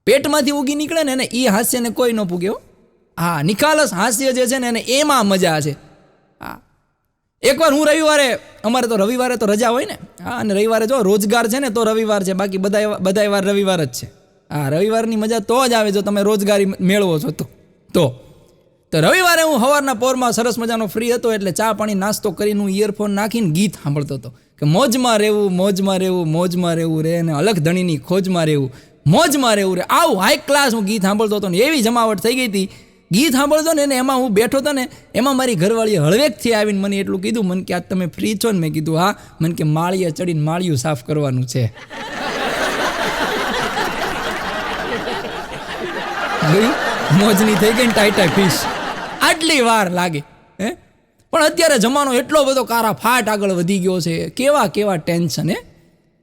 પેટમાંથી ઉગી નીકળે ને એ હાસ્યને કોઈ ન પૂગે. હા, નિખાલસ હાસ્ય જે છે ને એને એમાં મજા છે. હા, એકવાર હું રવિવારે, અમારે તો રવિવારે તો રજા હોય ને, હા, અને રવિવારે જો રોજગાર છે ને તો રવિવાર છે, બાકી બધા વાર રવિવાર જ છે. હા, રવિવારની મજા તો જ આવે જો તમે રોજગારી મેળવો છો તો રવિવારે હું સવારના પોરમાં સરસ મજાનો ફ્રી હતો એટલે ચા પાણી નાસ્તો કરીને હું ઇયરફોન નાખીને ગીત સાંભળતો હતો કે મોજમાં રહેવું, મોજમાં રહેવું, મોજમાં રહેવું રે, અને અલગ ધણીની ખોજમાં રહેવું, મોજમાં રહેવું રે. આવું હાઈ ક્લાસ હું ગીત સાંભળતો હતો ને એવી જમાવટ થઈ ગઈ હતી ગીત સાંભળતો ને એમાં હું બેઠો હતો ને એમાં મારી ઘરવાળીએ હળવેકથી આવીને મને એટલું કીધું, મને કે આજ તમે ફ્રી છો ને? મેં કીધું હા. મને કે માળીએ ચડીને માળિયું સાફ કરવાનું છે. મોજની થઈ ગઈ ને ટાઈટા ફિશ, આટલી વાર લાગે હે. પણ અત્યારે જમાનો એટલો બધો કારા ફાટ આગળ વધી ગયો છે, કેવા ટેન્શન હે.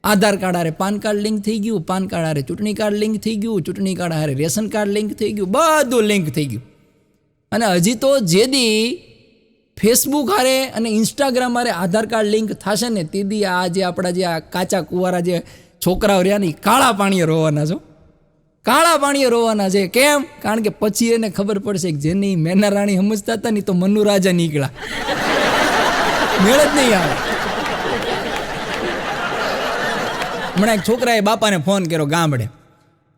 આધાર કાર્ડ હારે પાન કાર્ડ લિંક થઈ ગયું, પાન કાર્ડ હારે ચૂંટણી કાર્ડ લિંક થઈ ગયું, ચૂંટણી કાર્ડ હારે રેશન કાર્ડ લિંક થઈ ગયું, બધું લિંક થઈ ગયું. અને હજી તો જેદી ફેસબુક હારે અને ઇન્સ્ટાગ્રામ હારે આધાર કાર્ડ લિંક થશે ને તેદી આ જે આપણા જે આ કાચા કુંવારા જે છોકરાઓ રહ્યા ને કાળા પાણીએ રોવાના છો, કાળા પાણીએ રોવાના છે. કેમ? કારણ કે પછી એને ખબર પડશે કે જેની મેના રાણી સમજતા હતા ને તો મનુ રાજા નીકળ્યા, મેળ જ નહીં આવે. હમણાં એક છોકરાએ બાપાને ફોન કર્યો ગામડે,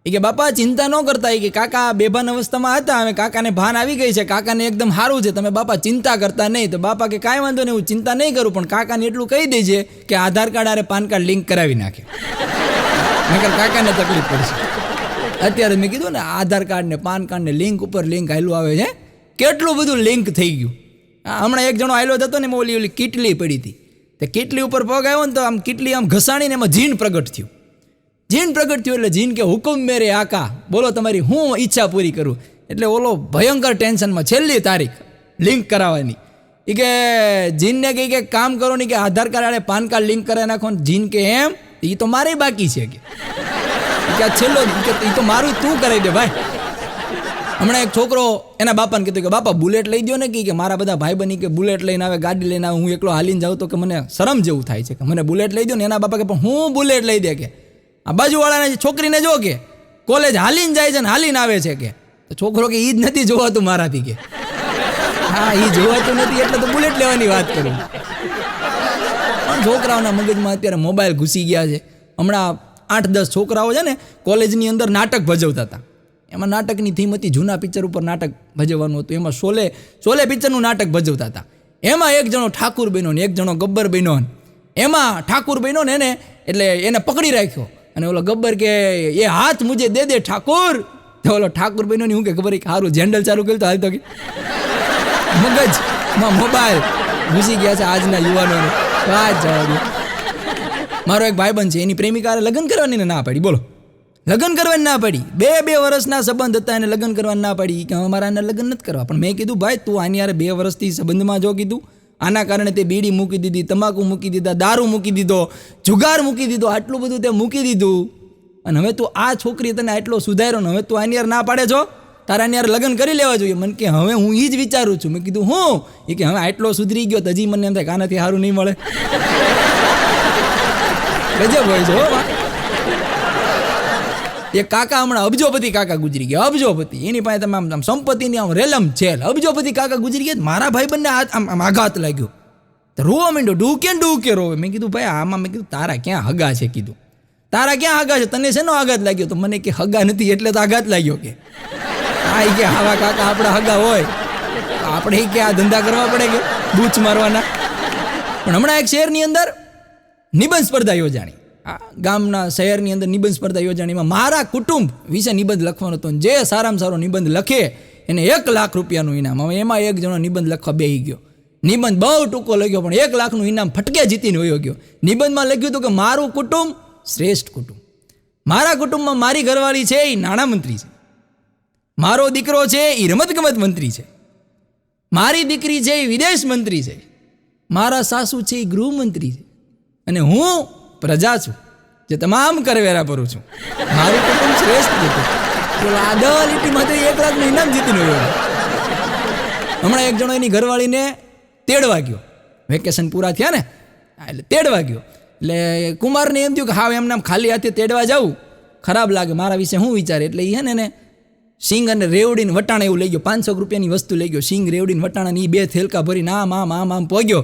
એ કે બાપા ચિંતા ન કરતા, એ કે કાકા બેભાન અવસ્થામાં હતા, હવે કાકાને ભાન આવી ગઈ છે, કાકાને એકદમ સારું છે, તમે બાપા ચિંતા કરતા નહીં. તો બાપા કે કાંઈ વાંધો નહીં, હું ચિંતા નહીં કરું, પણ કાકાને એટલું કહી દેજે કે આધાર કાર્ડ હારે પાન કાર્ડ લિંક કરાવી નાખે, નકર કાકાને તકલીફ પડશે. અત્યારે મેં કીધું ને આધાર કાર્ડ ને પાન કાર્ડ ને લિંક ઉપર લિંક આવેલું આવે છે, કેટલું બધું લિંક થઈ ગયું. હમણાં એક જણો આવેલો હતો ને એમાં ઓલી કીટલી પડી હતી, તે કીટલી ઉપર પગ આવ્યો ને તો આમ કીટલી આમ ઘસાણીને એમાં જીન પ્રગટ થયું. જીન પ્રગટ થયું એટલે જીન કે હુકમ મેરે આકા, બોલો તમારી હું ઈચ્છા પૂરી કરું. એટલે ઓલો ભયંકર ટેન્શનમાં, છેલ્લી તારીખ લિંક કરાવવાની. એ કે જીનને કહે કે કામ કરો ને કે આધાર કાર્ડ અને પાન કાર્ડ લિંક કરાવી નાખો. જીન કે એમ? એ તો મારે બાકી છે કે આ છેલ્લો, એ તો મારું તું કરાવી દે ભાઈ. હમણાં એક છોકરો એના બાપાને કીધું કે બાપા બુલેટ લઈ દો ને, કે મારા બધા ભાઈ બની કે બુલેટ લઈને આવે, ગાડી લઈને આવે, હું એકલો હાલીને જાઉં તો કે મને શરમ જેવું થાય છે, કે મને બુલેટ લઈ દો ને. એના બાપા કે પણ હું બુલેટ લઈ દે, કે આ બાજુવાળાને છોકરીને જો કે કોલેજ હાલીને જાય છે ને હાલીને આવે છે, કે તો છોકરો કે ઈ જ નથી જોવાતું મારાથી, કે હા ઈ જોવાતું નથી એટલે તો બુલેટ લેવાની વાત કરું. પણ છોકરાઓના મગજમાં અત્યારે મોબાઈલ ઘૂસી ગયા છે. હમણાં 8-10 છોકરાઓ છે ને કોલેજની અંદર નાટક ભજવતા હતા. એમાં નાટકની થીમ હતી જૂના પિક્ચર ઉપર નાટક ભજવવાનું હતું. એમાં શોલે પિક્ચરનું નાટક ભજવતા હતા. એમાં એક જણો ઠાકુર બન્યો ને એક જણો ગબ્બર બન્યો. એમાં ઠાકુર બન્યો ને એટલે એને પકડી રાખ્યો, અને ઓલો ગબ્બર કે એ હાથ મુજે દે દે ઠાકુર. તો ઓલો ઠાકુર બન્યો ને હું કે ખબર સારું જેન્ડલ ચાલુ કર્યું તો હાલ તો કે મગજમાં મોબાઈલ ઘૂસી ગયા છે આજના યુવાનોને. વાત જવા દો. મારો એક ભાઈબંધ છે, એની પ્રેમિકાએ લગ્ન કરવાની ના પાડી. બોલો, લગ્ન કરવાની ના પાડી. 2 વર્ષના સંબંધ હતા, એને લગ્ન કરવાની ના પાડી કે અમારા આના લગ્ન નથી કરવા. પણ મેં કીધું ભાઈ તું આની યાર 2 વર્ષથી સંબંધમાં જો, કીધું આના કારણે તે બીડી મૂકી દીધી, તમાકુ મૂકી દીધા, દારૂ મૂકી દીધો, જુગાર મૂકી દીધો, આટલું બધું તે મૂકી દીધું, અને હવે તું આ છોકરી તને આટલો સુધાર્યો ને હવે તું આની યાર ના પાડે છો, તારા આની યાર લગ્ન કરી લેવા જોઈએ. મને કે હવે હું એ જ વિચારું છું. મેં કીધું હું? એ કે હવે આટલો સુધરી ગયો તો હજી મને એમ થાય કે આનાથી સારું નહીં મળે. ગજબ હોય છે. એક કાકા હમણાં અબજોપતિ કાકા ગુજરી ગયા, અબજોપતિ. એની પાસે તમે આમ સંપત્તિની આમ રેલમ છેલ. અબજોપતિ કાકા ગુજરી ગયા. મારા ભાઈ બંને આમ આઘાત લાગ્યો, રોવા માંડ્યો, ડૂકે રોવે. મેં કીધું ભાઈ આમાં, મેં કીધું તારા ક્યાં હગા છે, કીધું તારા ક્યાં હગા છે, તને શેનો આઘાત લાગ્યો? તો મને કે હગા નથી એટલે તો આઘાત લાગ્યો. કે હા એ કે આવા કાકા આપણા હગા હોય આપણે કે આ ધંધા કરવા પડે કે બૂચ મારવાના. પણ હમણાં એક શહેરની અંદર નિબંધ સ્પર્ધા યોજાણી, ગામના શહેરની અંદર નિબંધ સ્પર્ધા યોજાણીમાં મારા કુટુંબ વિશે નિબંધ લખવાનો હતો. જે સારામાં સારો નિબંધ લખે એને 1 લાખ રૂપિયાનું ઇનામ. હવે એમાં એક જણો નિબંધ લખવા બેસી ગયો. નિબંધ બહુ ટૂંકો લખ્યો પણ 1 લાખનું ઇનામ ફટકે જીતીને વયો ગયો. નિબંધમાં લખ્યું હતું કે મારું કુટુંબ શ્રેષ્ઠ કુટુંબ, મારા કુટુંબમાં મારી ઘરવાળી છે એ નાણામંત્રી છે, મારો દીકરો છે એ રમતગમત મંત્રી છે, મારી દીકરી છે એ વિદેશ મંત્રી છે, મારા સાસુ છે એ ગૃહમંત્રી છે, અને હું પ્રજા છું જે તમામ કરવેરા ભરું છું. મારું કુટુંબ શ્રેષ્ઠ કુટુંબ. આ 10 લીટીમાં તો 1 લાખનું ઇનામ જીતીને ગયો. હમણાં એક જણો એની ઘરવાળીને તેડવા ગયો, વેકેશન પૂરા થયા ને એટલે તેડવા ગયો. એટલે કુમારને એમ થયું કે હા એમને આમ ખાલી હાથે તેડવા જાઉં ખરાબ લાગે મારા વિશે શું વિચારે, એટલે એ હે ને એને સિંગ અને રેવડીને વટાણા એવું લઈ ગયો, 500 રૂપિયાની વસ્તુ લઈ ગયો, સિંગ રેવડીને વટાણાની 2 થેલકા ભરીને આમ પોગ્યો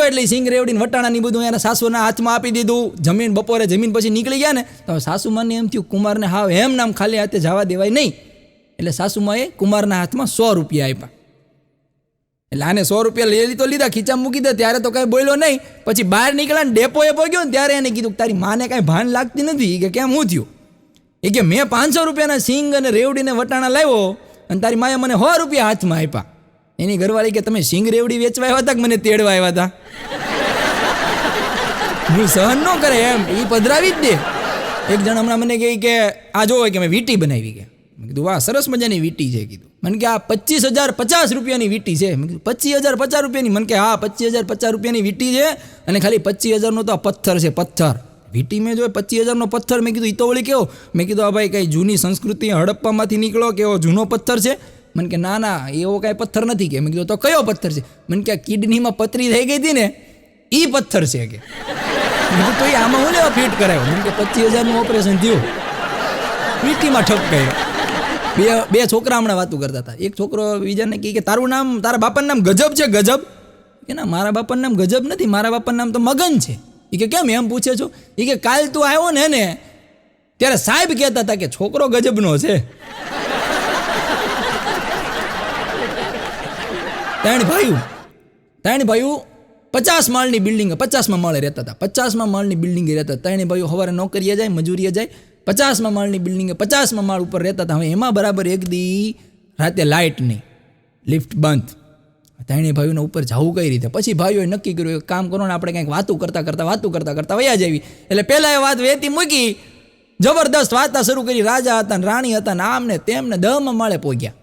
એટલે સિંગ રેવડીને વટાણાની બધું એના સાસુના હાથમાં આપી દીધું. બપોરે જમીન પછી નીકળી ગયા ને તો સાસુમાને એમ થયું કુમારને હાવ એમ નામ ખાલી હાથે જવા દેવાય નહીં, એટલે સાસુમાએ કુમારના હાથમાં 100 રૂપિયા આપ્યા. એટલે આને 100 રૂપિયા લઈ તો લીધા, ખીચા મૂકી દે, ત્યારે તો કાંઈ બોલ્યો નહીં. પછી બહાર નીકળ્યા ને ડેપોએ પહોંચ્યો ને ત્યારે એને કીધું તારી માને કાંઈ ભાન લાગતી નથી, કે કેમ હું થયું, એ કે મેં 500 રૂપિયાના સિંગ અને રેવડીને વટાણા લાવ્યો અને તારી માએ મને 100 રૂપિયા હાથમાં આપ્યા. એની ઘરવાળી કે તમે સિંગ રેવડી વેચવા આવ્યા હતા કે મને તેડવા આવ્યા હતા? હું સહન ન કરે એમ, એ પધરાવી જ દે. એક જણ હમણાં મને કહે કે આ જો કે મેં વીટી બનાવી ગયા. મેં કીધું વાહ સરસ મજાની વીટી છે. કીધું મને કે આ 25,050 રૂપિયાની વીટી છે. મેં કીધું 25,050 રૂપિયાની? મને કે હા 25,050 રૂપિયાની વીટી છે અને ખાલી 25,000નો તો આ પથ્થર છે, પથ્થર. વીટી મેં જો 25,000નો પથ્થર. મેં કીધું એ તો વળી કેવો? મેં કીધું આ ભાઈ કઈ જૂની સંસ્કૃતિ હડપ્પામાંથી નીકળો કે એવો જૂનો પથ્થર છે? મને કે ના એવો કાંઈ પથ્થર નથી. કે મેં કીધું તો કયો પથ્થર છે? મને કે કિડનીમાં પથરી થઈ ગઈ હતી ને એ પથ્થર છે. કે મેં કીધું તો એ આમાં હું લેવા ફિટ કરાયો? મને કે 25,000નું ઓપરેશન થયું, વીટીમાં ઠપ કર્યો. બે છોકરા હમણાં વાતું કરતા હતા. એક છોકરો બીજાને કહે કે તારું નામ, તારા બાપાનું નામ ગજબ છે? ગજબ? કે ના મારા બાપાનું નામ ગજબ નથી, મારા બાપાનું નામ તો મગન છે. એ કે કેમ એમ પૂછે છો? એ કે કાલ તું આવ્યો ને ત્યારે સાહેબ કહેતા હતા કે છોકરો ગજબનો છે. ત્રણ ભાઈઓ 50 માળની બિલ્ડિંગ, 50મા માળે રહેતા હતા. 50મા માળની બિલ્ડિંગે રહેતા હતા. ત્રણે ભાઈઓ સવારે નોકરીએ જાય, મજૂરીએ જાય, 50મા માળની બિલ્ડિંગે 50મા માળ ઉપર રહેતા હતા. હવે એમાં બરાબર એક દી રાતે લાઇટ નહીં, લિફ્ટ બંધ. ત્રણે ભાઈઓને ઉપર જવું કઈ રીતે? પછી ભાઈઓએ નક્કી કર્યું એક કામ કરો ને આપણે કંઈક વાતું કરતા વયા જવી. એટલે પહેલાં એ વાત વેતી મૂકી, જબરદસ્ત વાતા શરૂ કરી. રાજા હતા ને રાણી હતા ને આમ ને તેમ ને 10મા માળે પહોંચ્યા.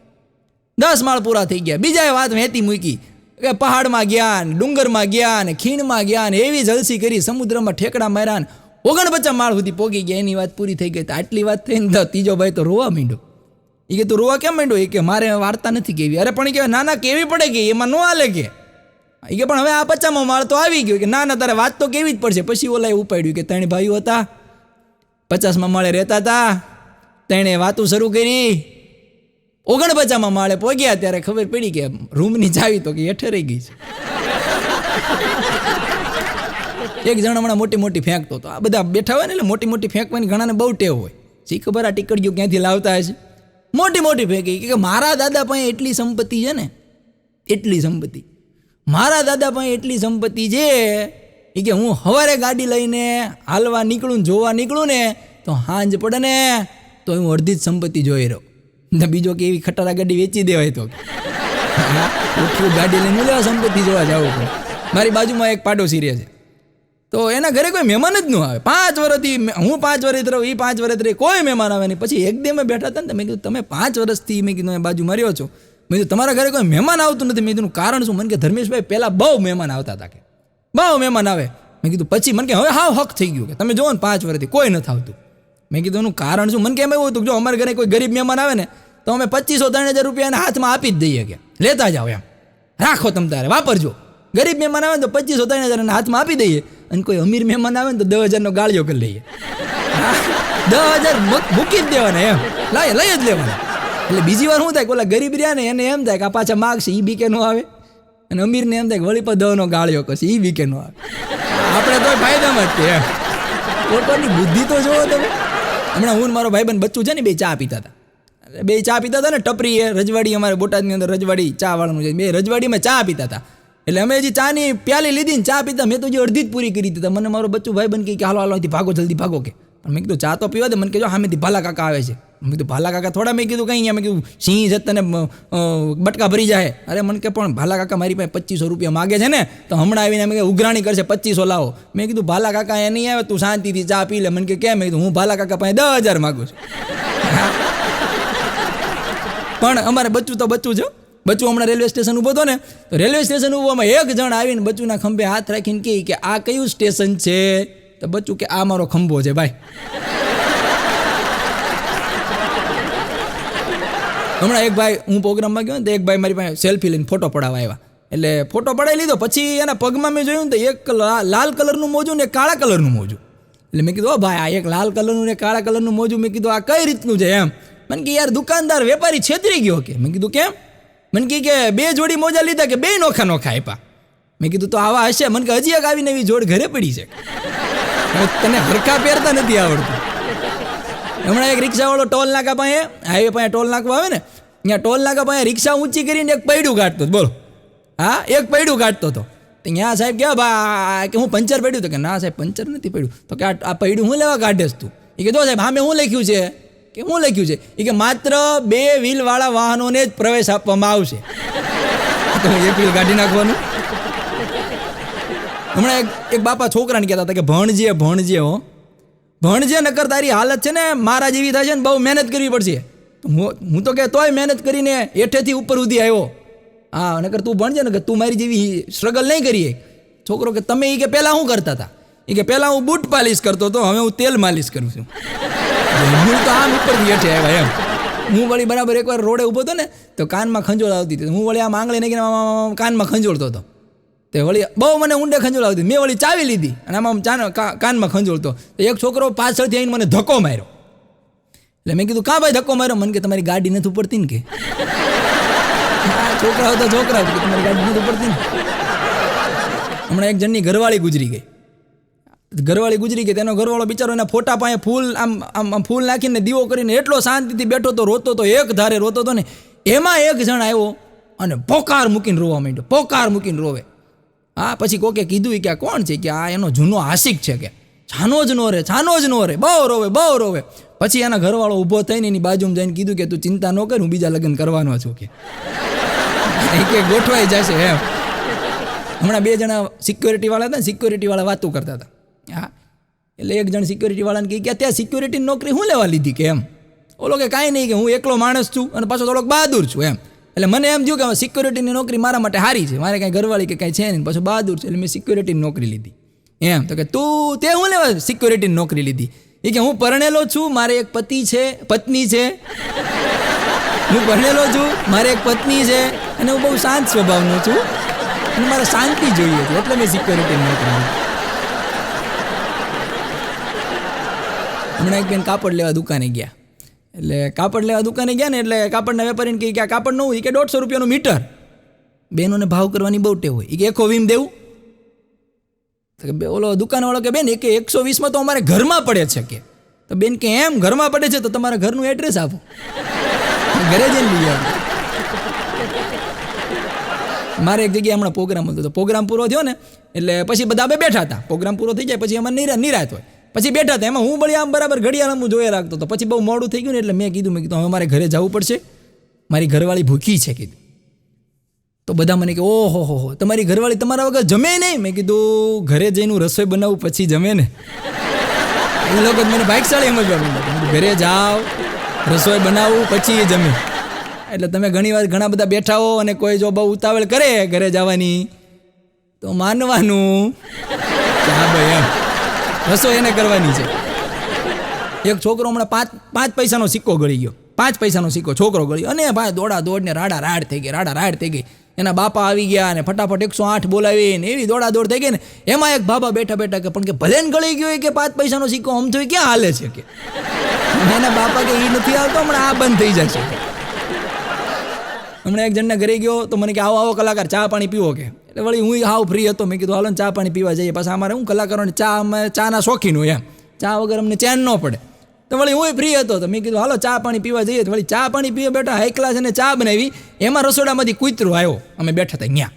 10 માળ પૂરા થઈ ગયા. બીજાએ વાત વહેતી મૂકી કે પહાડમાં ગયા ને ડુંગરમાં ગયા ને ખીણમાં ગયા ને એવી જલસી કરી, સમુદ્રમાં ઠેકડા માર્યા ને 49 માળ સુધી પહોંચી ગયા. એની વાત પૂરી થઈ ગઈ. આટલી વાત થઈને તો ત્રીજો ભાઈ તો રોવા માંડ્યો. એ કે તું રોવા કેમ માંડ્યો? એ કે મારે વાર્તા નથી કેવી. અરે પણ કે ના કેવી પડે કે એમાં ન હાલે કે. એ કે પણ હવે આ 50મો માળ તો આવી ગયો કે ના તારે વાત તો કેવી જ પડશે. પછી ઓલાએ ઉપાડ્યું કે 3 ભાઈઓ હતા, 50મા માળે રહેતા હતા, તેણે વાતું શરૂ કરી. 49મા માળે પહોંચ્યા ત્યારે ખબર પડી કે રૂમની ચાવી તો કે હેઠે રહી ગઈ છે. એક જણ હમણાં મોટી ફેંકતો હતો. આ બધા બેઠા હોય ને એટલે મોટી ફેંકવાની ઘણાને બહુ ટેવ હોય. શી ખબર આ ટીકડીઓ ક્યાંથી લાવતા હશે. મોટી ફેંકી કે મારા દાદા પાસે એટલી સંપત્તિ છે ને, એટલી સંપત્તિ મારા દાદા પાસે એટલી સંપત્તિ છે એ કે હું સવારે ગાડી લઈને હાલવા નીકળું, જોવા નીકળું ને તો સાંજ પડે ને તો હું અડધી જ સંપત્તિ જોઈ રહ્યો. બીજો કે એવી ખટારા ગાડી વેચી દેવાય તો ગાડી લઈને લેવા સંપત્તિ જોવા જવું પડે. મારી બાજુમાં એક પાડોશી રહે છે, તો એના ઘરે કોઈ મહેમાન જ ન આવે. 5 વર્ષથી હું 5 વર્ષ રહું, એ 5 વર્ષ રહી, કોઈ મહેમાન આવે નહીં. પછી એક દે મેં બેઠા હતા ને મેં કીધું તમે 5 વર્ષથી મેં કીધું બાજુ માર્યો છો, મેં કીધું તમારા ઘરે કોઈ મહેમાન આવતું નથી. મેં કીધું કારણ શું? મને કે ધર્મેશભાઈ પહેલાં બહુ મહેમાન આવતા હતા, કે બહુ મહેમાન આવે. મેં કીધું પછી મને કે હવે હાવ હક થઈ ગયું કે તમે જુઓ ને 5 વર્ષથી કોઈ નથી આવતું. મેં કીધું એનું કારણ શું? મને કે એમ એવું હતું જો અમારા ઘરે કોઈ ગરીબ મહેમાન આવે ને તો અમે 2,500-3,000 રૂપિયા એના હાથમાં આપી જ દઈએ, કે લેતા જાઓ એમ, રાખો તમ તારે વાપરજો. ગરીબ મહેમાન આવે ને તો 2,500-3,000 એના હાથમાં આપી દઈએ, અને કોઈ અમીર મહેમાન આવે ને તો 10,000નો ગાળિયો કરી લઈએ. 10,000 મૂકી જ દેવાના એમ, લઈ જ લેવાના. એટલે બીજી વાર શું થાય કે ઓલા ગરીબ રહ્યા ને એને એમ થાય કે આ પાછા માગશે, એ બીકે નો આવે, અને અમીરને એમ થાય કે વળી પર 10નો ગાળિયો કરશે, એ બીકે નો આવે. આપણે તો ફાયદામાં જ છે. પોતાની બુદ્ધિ તો જોવો તમે. હમણાં હું મારો ભાઈબંધ બચ્ચું છે ને બે ચા પીતા હતા ને ટપરી એ રજવાડી, અમારે બોટાદની અંદર રજવાડી ચા વાળાનું છે, બે રજવાડીમાં ચા પીતા હતા. એટલે અમે હજી ચાની પ્યાલી લીધી ને ચા પીતા, મેં તો હજી અડધી જ પૂરી કરી દીધી. મને મારો બચ્ચું ભાઈબંધ કે હાલો અહીંથી ભાગો, જલ્દી ભાગો. કે મેં કીધું ચા તો પીવા દે. મને કહેજો સામેથી ભાલા કાકા આવે છે. મેં કીધું ભાલા કાકા થોડા, મેં કીધું કંઈ મેં કીધું સિંહ છે તને બટકા ભરી જાય. અરે મને કે પણ ભાલા કાકા મારી પાસે 2,500 રૂપિયા માગે છે ને, તો હમણાં આવીને અમે ઉઘરાણી કરશે 2,500 લાવો. મેં કીધું ભાલા કાકા એ નહીં આવે, તું શાંતિથી ચા પી લે. મને કે કેમ? મેં કીધું હું ભાલા કાકા પાસે 10,000 માગું છું. પણ અમારે બચ્ચું તો બચ્ચું છે. બચ્ચું હમણાં રેલવે સ્ટેશન ઊભો હતો ને, તો રેલવે સ્ટેશન ઊભોમાં એક જણ આવીને બચ્ચુના ખંભે હાથ રાખીને કહે કે આ કયું સ્ટેશન છે? તો બચ્ચું કે આ મારો ખંભો છે ભાઈ. હમણાં એક ભાઈ, હું પ્રોગ્રામમાં ગયો ને તો એક ભાઈ મારી પાસે સેલ્ફી લઈને ફોટો પડાવવા આવ્યા. એટલે ફોટો પડાવી લીધો. પછી એના પગમાં મેં જોયું ને તો એક લાલ કલરનું મોજું ને એક કાળા કલરનું મોજું. એટલે મેં કીધું ભાઈ આ એક લાલ કલરનું ને કાળા કલરનું મોજું, મેં કીધું આ કઈ રીતનું છે એમ. મને કે યાર દુકાનદાર વેપારી છેતરી ગયો કે. મેં કીધું કેમ? મને કે 2 જોડી મોજા લીધા કે 2 નોખા નોખા આપ્યા. મેં કીધું તો આવા હશે. મને કે હજી એક આવીને એવી જોડ ઘરે પડી છે, તને હરખા પહેરતા નથી આવડતું. હમણાં એક રિક્ષાવાળો ટોલ નાકા પાસે, હાઈવે પાસે ટોલ નાકવા આવે ને, ત્યાં ટોલ નાકા પાસે રિક્ષા ઊંચી કરીને એક પૈડું કાઢતો હતો. બોલો, હા, એક પૈડું કાઢતો હતો. તો ત્યાં સાહેબ કે ભાઈ કે હું પંચર પડ્યું. તો કે ના સાહેબ પંચર નથી પડ્યું. તો કે આ પૈડું હું લેવા કાઢેશ તું? એ કે જો સાહેબ સામે હું લખ્યું છે કે હું લખ્યું છે એ કે માત્ર 2 વ્હીલવાળા વાહનોને જ પ્રવેશ આપવામાં આવશે. તો એક વ્હીલ કાઢી નાખવાનું. હમણાં એક બાપા છોકરાને કહેતા હતા કે ભણજે હો, ભણજે, નકર તારી હાલત છે ને મારા જેવી થાય છે ને, બહુ મહેનત કરવી પડશે. હું તો કે તોય મહેનત કરીને હેઠેથી ઉપર સુધી આવ્યો. હા, નકર તું ભણજે ને, કે તું મારી જેવી સ્ટ્રગલ નહીં કરીએ. છોકરો કે તમે એ કે પહેલાં શું કરતા હતા? એ કે પહેલાં હું બૂટ પાલિશ કરતો હતો, હવે હું તેલ માલિશ કરું છું. હું તો આમ ઉપરથી હેઠે આવ્યા એમ. હું વળી બરાબર એકવાર રોડે ઊભો હતો ને, તો કાનમાં ખંજોળ આવતી હતી. હું વળી આમ આંગળી નાખીને કાનમાં ખંજોળતો હતો. તે વળી બહુ મને ઊંડે ખંજોળ આવતી. મેં વળી ચાવી લીધી અને આમ કાનમાં ખંજોળતો. તો એક છોકરો પાછળથી આવીને મને ધક્કો માર્યો. એટલે મેં કીધું કાં ભાઈ ધક્કો માર્યો? મને કે તમારી ગાડી નથી ઉપડતી ને કે. છોકરાઓ તો છોકરાઓ, કે તમારી ગાડી નથી ઉપડતી ને. હમણાં એક જણની ઘરવાળી ગુજરી ગઈ. તેનો ઘરવાળો બિચારો એના ફોટા પાસે ફૂલ આમ ફૂલ નાખીને દીવો કરીને એટલો શાંતિથી બેઠો તો, રોતો તો, એક ધારે રોતો હતો ને. એમાં એક જણ આવ્યો અને પોકાર મૂકીને રોવા માંડ્યો, પોકાર મૂકીને રોવે. હા, પછી કોકે કીધું કે આ કોણ છે? કે આ એનો જૂનો આશિક છે, કે છાનો જ નો રે, બહુ રોવે. પછી એના ઘરવાળો ઊભો થઈને એની બાજુમાં જઈને કીધું કે તું ચિંતા ન કર, હું બીજા લગ્ન કરવાનો છું કે ગોઠવાઈ જશે એમ. હમણાં 2 જણા સિક્યોરિટીવાળા હતા ને, સિક્યોરિટીવાળા વાતો કરતા હતા. હા, એટલે એક જણ સિક્યોરિટીવાળાને કહે કે ત્યાં સિક્યોરિટીની નોકરી હું લેવા લીધી કે એમ. ઓલો કે કાંઈ નહીં, કે હું એકલો માણસ છું અને પાછો થોડોક બહાદુર છું એમ. એટલે મને એમ થયું કે સિક્યોરિટીની નોકરી મારા માટે સારી છે, મારે કાંઈ ઘરવાળી કે કાંઈ છે નહીં, પાછું બહાદુર છે, એટલે મેં સિક્યોરિટીની નોકરી લીધી એમ. તો કે તે હું લેવા સિક્યોરિટીની નોકરી લીધી? એ કે હું પરણેલો છું, મારે એક પત્ની છે, હું પરણેલો છું, મારે એક પત્ની છે અને હું બહુ શાંત સ્વભાવનો છું અને મારે શાંતિ જોઈએ છે, એટલે મેં સિક્યોરિટીની નોકરી લીધી. હમણાં એક બેન કાપડ લેવા દુકાને ગયા. એટલે કાપડ લેવા દુકાને ગયા ને, એટલે કાપડના વેપારીને કહે કે આ કાપડ ન હોય કે 150 રૂપિયાનું મીટર. બેનોને ભાવ કરવાની બહુ ટેવ હોય. એ કે 100 વીમ દેવું? ઓલો દુકાનવાળો કે બેન કે 120માં તો અમારે ઘરમાં પડે છે કે. તો બેન કે એમ ઘરમાં પડે છે તો તમારા ઘરનું એડ્રેસ આપો, ઘરે જઈને લઈ આવો. મારે એક જગ્યાએ હમણાં પ્રોગ્રામ હતો, તો પ્રોગ્રામ પૂરો થયો ને એટલે પછી બધા અમે બેઠા હતા. પ્રોગ્રામ પૂરો થઈ જાય પછી અમારે નિરાત હોય, પછી બેઠા હતા. એમાં હું બળી આમ બરાબર ઘડિયાળ હું જોયા રાખતો હતો. પછી બહુ મોડું થઈ ગયું ને, એટલે મેં કીધું હવે મારે ઘરે જવું પડશે, મારી ઘરવાળી ભૂખી છે કીધું. તો બધા મને કે ઓહો હો, તમારી ઘરવાળી તમારા વગર જમે નહીં? મેં કીધું ઘરે જઈને રસોઈ બનાવું પછી જમે ને. એ લોકો મને ભાગશાળી સમજવા માંડ્યા. ઘરે જાઓ, રસોઈ બનાવું પછી એ જમે. એટલે તમે ઘણા બધા બેઠા હો અને કોઈ જો બહુ ઉતાવળ કરે ઘરે જવાની, તો માનવાનું કે હા ભાઈ એમ રસોઈ એને કરવાની છે. એક છોકરો હમણાં 5 પૈસાનો સિક્કો ગળી ગયો. 5 પૈસાનો સિક્કો છોકરો ગળ્યો અને ભાઈ દોડ ને રાડા થઈ ગઈ. એના બાપા આવી ગયા અને ફટાફટ 108 બોલાવીને એવી દોડ થઈ ગઈ ને. એમાં એક બાબા બેઠા કે પણ કે ભલે ને ગળી ગયો કે 5 પૈસાનો સિક્કો આમ તો ક્યાં હાલે છે કે. એના બાપા કે એ નથી આવતો, હમણાં આ બંધ થઈ જશે. હમણાં એક જણને ઘરે ગયો તો મને કે આવો કલાકાર ચા પાણી પીવો કે. એટલે વળી હું હાવ ફ્રી હતો, મેં કીધું હાલો ચા પાણી પીવા જઈએ. પાછા અમારે હું કલાકારોને ચાના શોખીન હોય એમ, ચા વગર અમને ચેન ન પડે. તો વળી હું ફ્રી હતો તો મેં કીધું હાલો ચા પાણી પીવા જઈએ. તો વળી ચા પાણી પીવા બેઠા, હાઈ ક્લાસ અને ચા બનાવી. એમાં રસોડામાંથી કૂતરો આવ્યો, અમે બેઠા હતા ત્યાં.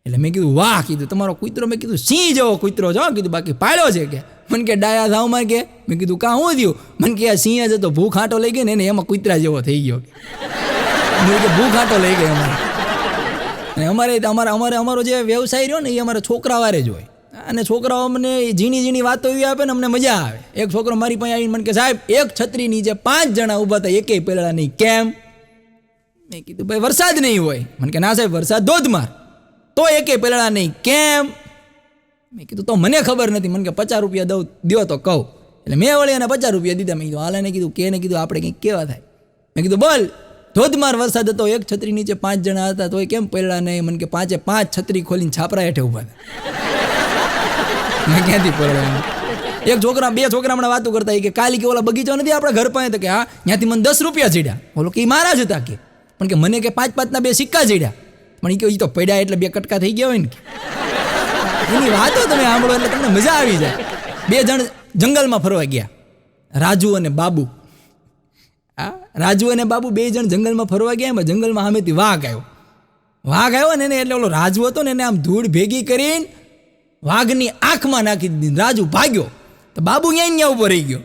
એટલે મેં કીધું વાહ, કીધું તમારો કૂતરો, મેં કીધું સિંહ જેવો કૂતરો છો કીધું, બાકી પાડ્યો છે કે. મને કે ડાયા થાવમાં કે. મેં કીધું કાં હું થયું? મને કે આ સિંહ જ હતો, ભૂખ આંટો લઈ ગઈ ને એને એમાં કૂતરા જેવો થઈ ગયો. કે ભૂખ આંટો લઈ ગઈ અમારે. અમારો જે વ્યવસાય રહ્યો ને એ અમારા છોકરા વારે જ હોય. અને છોકરાઓ અમને ઝીણી વાતો એવી આપે ને અમને મજા આવે. એક છોકરો મારી પાસે આવીને મને કે સાહેબ એક છત્રી નીચે 5 જણા ઊભા હતા, એકેય પેલા નહીં, કેમ? મેં કીધું ભાઈ વરસાદ નહીં હોય. મને કે ના સાહેબ વરસાદ ધોધમાર, તો એકેય પેલા નહીં, કેમ? મેં કીધું તો મને ખબર નથી. મને કે 50 રૂપિયા દો તો કહું. એટલે મેં વળી એને 50 રૂપિયા દીધા. મેં કીધું હાલે કીધું કીધું આપણે કંઈક કેવા થાય. મેં કીધું બોલ, ધોધમાર વરસાદ હતો, એક છત્રી નીચે 5 જણા હતા, તો કેમ પેલા નહીં? મને કે 5 છત્રી ખોલીને છાપરા હેઠે ઊભા હતા. મેં ક્યાંથી પડે? બે છોકરા હમણાં વાતો કરતા કે કાલી કે ઓલા બગીચો નથી આપણા ઘર પાસે, તો કે હા, ત્યાંથી મને 10 રૂપિયા ચડ્યા. બોલો કે મારા જ હતા કે, પણ કે મને કે 5-5ના 2 સિક્કા ચડ્યા. પણ એ કે એ તો પડ્યા એટલે 2 કટકા થઈ ગયા હોય ને. એની વાતો તમે સાંભળો એટલે તમને મજા આવી જાય. 2 જણ જંગલમાં ફરવા ગયા, રાજુ અને બાબુ. રાજુ અને બાબુ 2 જણ જંગલમાં ફરવા ગયા. એમાં જંગલમાં સામેથી વાઘ આવ્યો ને એને, એટલે ઓલો રાજુ હતો ને એને આમ ધૂળ ભેગી કરીને વાઘની આંખમાં નાખી દીધી. રાજુ ભાગ્યો તો બાબુ અહીંયા ઉપર રહી ગયો.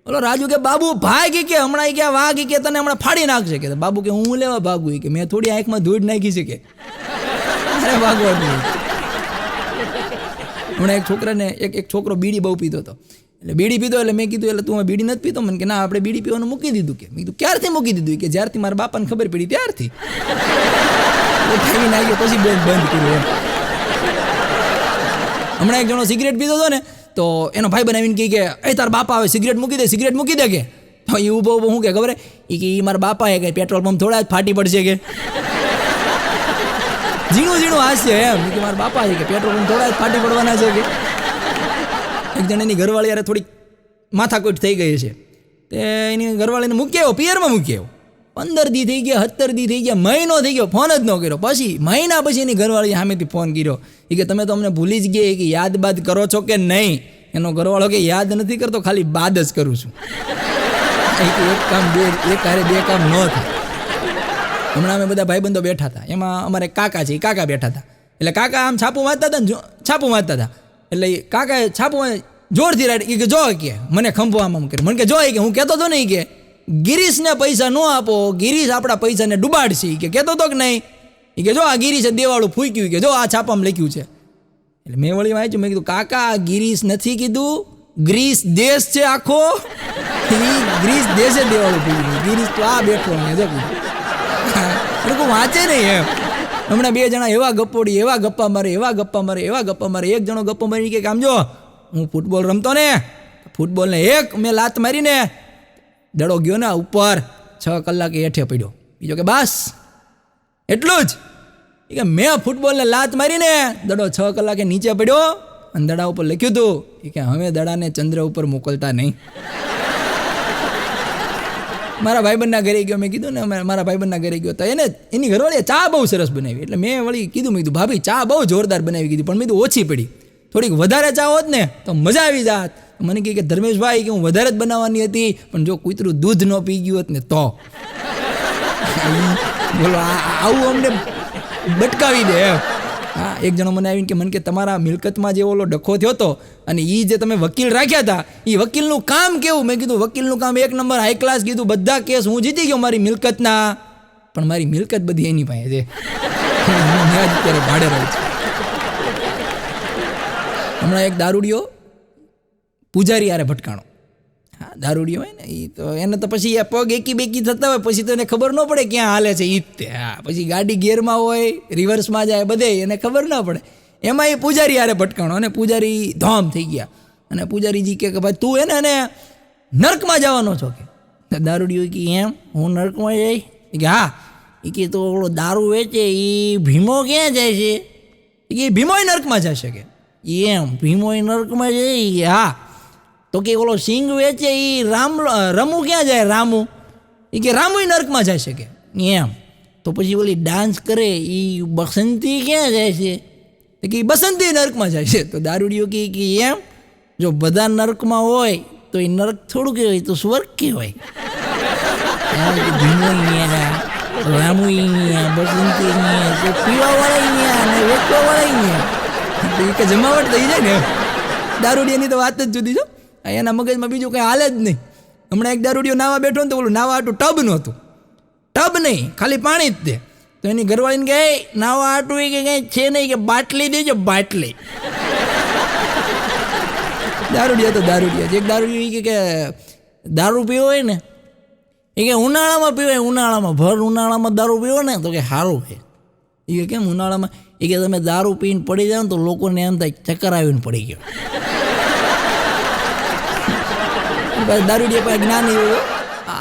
ઓલો રાજુ કે બાબુ ભાગ કે હમણાં કે વાઘ કે તને હમણાં ફાડી નાખશે. કે બાબુ કે હું લેવા ભાગુ કે મેં થોડી આંખમાં ધૂળ નાખી છે કે અરે ભાગવા નહીં. હમણાં એક છોકરાને એક છોકરો બીડી બહુ પીતો હતો. એટલે બીડી પીતો એટલે મેં કીધું એટલે તું બીડી નથી પીતો? મને કે ના, આપણે બીડી પીવાનું મૂકી દીધું. કે મેં કીધું ક્યારથી મૂકી દીધું? કે જ્યારથી મારા બાપાને ખબર પડી ત્યારથી. ખાઈ નાખ્યો પછી બંધ કર્યું. હમણાં એક જણો સિગરેટ પીતો હતો ને, તો એનો ભાઈ બનાવીને કહે કે એ તાર બાપા આવે, સિગરેટ મૂકી દે કે. તો એ ઊભો હું કે ખબર એ કે એ મારા બાપા કે પેટ્રોલ પંપ થોડા જ ફાટી પડશે કે. ઝીણું હાસ્ય એમ કે મારા બાપા છે કે પેટ્રોલ પંપ થોડા જ ફાટી પડવાના છે કે. એક જણ એની ઘરવાળી યારે થોડીક માથાકૂટ થઈ ગઈ છે, તે એની ઘરવાળીને મૂકી આવ્યો, પિયરમાં મૂકી આવ્યો. 15 દી થઈ ગયા, 17 દી થઈ ગયા, મહિનો થઈ ગયો, ફોન જ ન કર્યો. પછી મહિના પછી એની ઘરવાળી સામેથી ફોન કર્યો. એ કે તમે તો અમને ભૂલી જ ગયા કે યાદ બાદ કરો છો કે નહીં? એનો ઘરવાળો કે યાદ નથી કરતો, ખાલી બાદ જ કરું છું. એક કામ બે કામ ન થાય. હમણાં અમે બધા ભાઈબંધો બેઠા હતા, એમાં અમારે કાકા છે, એ કાકા બેઠા હતા. એટલે કાકા આમ છાપું વાંચતા હતા. એટલે કાકાએ છાપું જોરથી રાઈટ કે જો કે મને ખંભો આમ કરે. મને કે જો કે હું કહેતો હતો નહીં કે ગિરીશને પૈસા ન આપો, ગિરીશ આપણા પૈસાને ડૂબાડશે. કે કહેતો હતો કે નહીં? એ કે જો આ ગિરીશે દેવાળું ફૂંક્યું, કે જો આ છાપામાં લખ્યું છે. એટલે મેં વળી વાંચ્યું, મેં કીધું કાકા ગિરીશ નથી કીધું, ગ્રીસ દેશ છે આખો. ગ્રીસ દેશે દેવાળું ફૂંક્યું, ગિરીશ તો આ બેઠો ને જો કોઈ વાંચે નહીં એમ. હમણાં 2 જણા એવા ગપ્પા મારે. એક જણો ગપ્પો મારી કે આમ જો હું ફૂટબોલ રમતો ને, ફૂટબોલને એક મેં લાત મારીને દડો ગયો ને ઉપર 6 કલાકે હેઠે પડ્યો. બીજો કે બસ એટલું જ? કે મેં ફૂટબોલને લાત મારીને દડો 6 કલાકે નીચે પડ્યો અને દડા ઉપર લખ્યું હતું કે હવે દડાને ચંદ્ર ઉપર મોકલતા નહીં. મારા ભાઈબંધના ઘરે ગયો, મેં કીધું ને મારા ભાઈબંધના ઘરે ગયો તો એની ઘરવાળીએ ચા બહુ સરસ બનાવી. એટલે મેં વળી કીધું, મેં કીધું ભાભી ચા બહુ જોરદાર બનાવી કીધી, પણ મેં કીધું ઓછી પડી, થોડીક વધારે ચા હોત ને તો મજા આવી જાત. મને કહે કે ધર્મેશભાઈ કે હું વધારે જ બનાવવાની હતી, પણ જો કૂતરું દૂધ ન પી ગયું હોત ને તો. બોલો આવું અમને બટકાવી દે એમ. હા, એક જણો મને આવીને કે મને કે તમારા મિલકતમાં જે ઓલો ડખો થયો હતો અને એ જે તમે વકીલ રાખ્યા હતા એ વકીલનું કામ કેવું? મેં કીધું વકીલનું કામ 1 નંબર હાઈ ક્લાસ. કીધું બધા કેસ હું જીતી ગયો મારી મિલકતના, પણ મારી મિલકત બધી એની પાસે છે. હું અત્યારે ભાડે રહું છું. હમણાં એક દારૂડિયો પૂજારી યારે ભટકાણો. હા, દારૂડિયો હોય ને એ તો એને તો પછી એ પગ એકી બેકી થતા હોય, પછી તો એને ખબર ન પડે ક્યાં હાલે છે ઈ તે. હા, પછી ગાડી ગિયરમાં હોય, રિવર્સમાં જાય, બધે એને ખબર ન પડે. એમાં એ પૂજારી યારે ભટકાણો અને પૂજારી ધોમ થઈ ગયા. અને પૂજારીજી કે ભાઈ તું એને નર્કમાં જવાનો છો કે? દારૂડિયો કે એમ હું નર્કમાં જઈ? કે હા. એ કે તો ઓલો દારૂ વેચે એ ભીમો ક્યાં જાય છે? એ ભીમોય નર્કમાં જશે કે? એમ ભીમોય નર્કમાં જાય? હા. તો કે ઓલો સિંગ વેચે એ રમુ ક્યાં જાય? રામુ? એ કે રામુય નર્કમાં જાય છે કે? એમ. તો પછી ઓલી ડાન્સ કરે એ બસંતી ક્યાં જાય છે? કે બસંતી નર્કમાં જાય છે. તો દારૂડિયો કે એમ જો બધા નર્કમાં હોય તો એ નર્ક થોડું કહેવાય, તો સ્વર્ગ કહેવાય. રામુ બસંતી પીવાવાળા ને વેચવાવાળા કે જમાવટ થઈ જાય ને. દારૂડિયાની તો વાત જ જુદી છો. એના મગજમાં બીજું કંઈ હાલે જ નહીં. હમણાં એક દારૂડિયો નાવા બેઠો ને તો ઓલું નાવા આટું ટબ નહોતું. ટબ નહીં, ખાલી પાણી જ દે. તો એની ઘરવાળીને કહે નાવા આટું કે કંઈ છે નહીં, કે બાટલી દેજો બાટલી. દારૂડિયા તો દારૂડિયા. એક દારૂડિયો કે દારૂ પીવો હોય ને એ કે ઉનાળામાં પીવાય, ઉનાળામાં ભર ઉનાળામાં દારૂ પીવો ને તો કે સારું છે. એ કે કેમ ઉનાળામાં? એ કે તમે દારૂ પીને પડી જાવ ને તો લોકોને એમ થાય ચક્કર આવીને પડી ગયો. દારૂડિયા પાસે જ્ઞાન એવું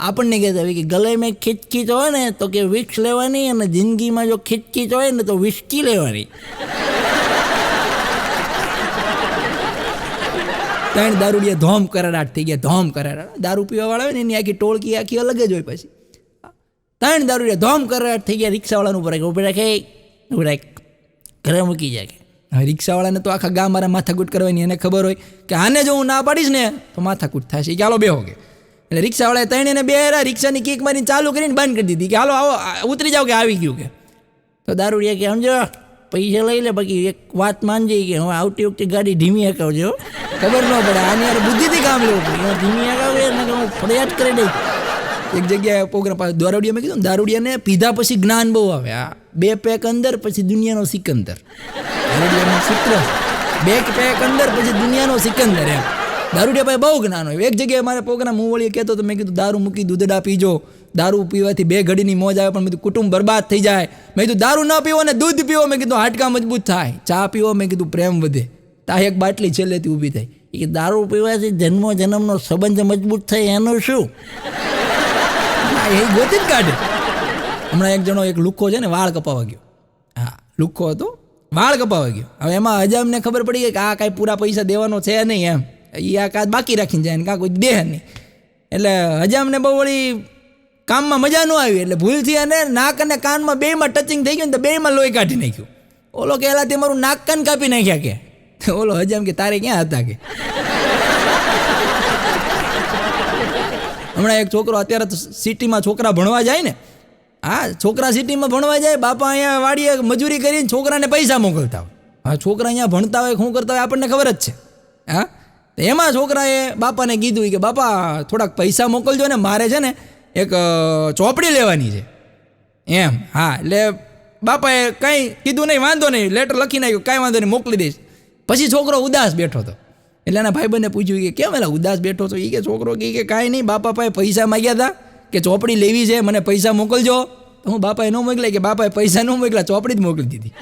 આપણને કહેતા હોય કે ગલે મેં ખીચકીચ હોય ને તો કે વિક્સ લેવાની, અને જિંદગીમાં જો ખીચકીચ હોય ને તો વિસ્કી લેવાની. ત્રણ દારૂડિયા ધોમ કરારાટ થઈ ગયા, ધોમ કરારાટ. દારૂ પીવાવાળા હોય ને એની આખી ટોળકી આખી અલગ જ હોય. પછી ત્રણ દારૂડિયા ધોમ કરારાટ થઈ ગયા. રિક્ષાવાળાનું ઉભા રાખે ઘરે મૂકી જાય. હવે રિક્ષાવાળાને તો આખા ગામ મારા માથાકૂટ કરવાની એને ખબર હોય કે આને જો હું ના પાડીશ ને તો માથાકૂટ થશે, કે હાલો બેહો કે. એટલે રિક્ષાવાળાએ ત્રણેયને બેહરા રિક્ષાની કિક મારીને ચાલુ કરીને બંધ કરી દીધી કે હાલો આવો ઉતરી જાઓ કે આવી ગયું કે. તો દારૂડિયા કે સમજો પૈસા લઈ લે, બાકી એક વાત માનજે કે હવે આવતી વખતે ગાડી ધીમી હકાવજો, ખબર ન પડે આની યાર બુદ્ધિથી કામ લેવું પડે, ધીમી હકાવે ને હું ફરિયાદ કરી દઈશ. એક જગ્યાએ પ્રોગ્રામ દારૂડિયા મેં કીધું દારૂડિયાને પીધા પછી જ્ઞાન બહુ આવે. આ 2 પેક અંદર પછી દુનિયાનો સિકંદર, દારૂડિયાનું સૂત્ર 2 પેક અંદર પછી દુનિયાનો સિકંદર એમ. દારૂડિયા પાસે બહુ જ્ઞાન હોય. એક જગ્યાએ મારે પ્રોગ્રામ હું વળી કહેતો તો મેં કીધું દારૂ મૂકી દૂધડા પીજો, દારૂ પીવાથી 2 ઘડીની મોજ આવે પણ મેં કીધું કુટુંબ બરબાદ થઈ જાય. મેં કીધું દારૂ ન પીવો ને દૂધ પીવો, મેં કીધું હાડકા મજબૂત થાય. ચા પીવો મેં કીધું પ્રેમ વધે. તા એક બાટલી છેલ્લેથી ઊભી થાય કે દારૂ પીવાથી જન્મનો સંબંધ મજબૂત થાય એનું શું? એ ગોતી જ કાઢે. હમણાં એક જણો એક લુખ્ખો છે ને વાળ કપાવા ગયો. હા લુખ્ખો હતો, વાળ કપાવા ગયો. હવે એમાં હજામને ખબર પડી ગઈ કે આ કાંઈ પૂરા પૈસા દેવાનો છે નહીં એમ, એ આ કાં બાકી રાખીને જાય ને કાં કોઈ દેહ નહીં. એટલે હજામને બહુ વળી કામમાં મજા ન આવી એટલે ભૂલથી અને નાક અને કાનમાં બેયમાં ટચિંગ થઈ ગયું ને તો બેયમાં લોહી કાઢી નાખ્યું. ઓલો કે એલા તે મારું નાક કાન કાપી નાખ્યા કે. ઓલો હજામ કે તારે ક્યાં હતા કે. હમણાં એક છોકરો અત્યારે તો સિટીમાં છોકરા ભણવા જાય ને, હા છોકરા સિટીમાં ભણવા જાય, બાપા અહીંયા વાડીએ મજૂરી કરીને છોકરાને પૈસા મોકલતા હોય. હા છોકરા અહીંયા ભણતા હોય શું કરતા હોય આપણને ખબર જ છે. હા તો એમાં છોકરાએ બાપાને કીધું કે બાપા થોડાક પૈસા મોકલજો ને, મારે છે ને એક ચોપડી લેવાની છે એમ. હા એટલે બાપાએ કંઈ કીધું નહીં, વાંધો નહીં, લેટર લખી નાખ્યું, કાંઈ વાંધો નહીં મોકલી દઈશ. પછી છોકરો ઉદાસ બેઠો હતો એટલે એના ભાઈબંધને પૂછ્યું કે કેમ એલા ઉદાસ બેઠો છો? એ કે છોકરો કે કાંઈ નહીં, બાપા પાસે પૈસા માગ્યા હતા કે ચોપડી લેવી છે, મને પૈસા મોકલજો. તો હું બાપાએ ન મોકલાય કે બાપાએ પૈસા ન મોકલ્યા, ચોપડી જ મોકલી દીધી.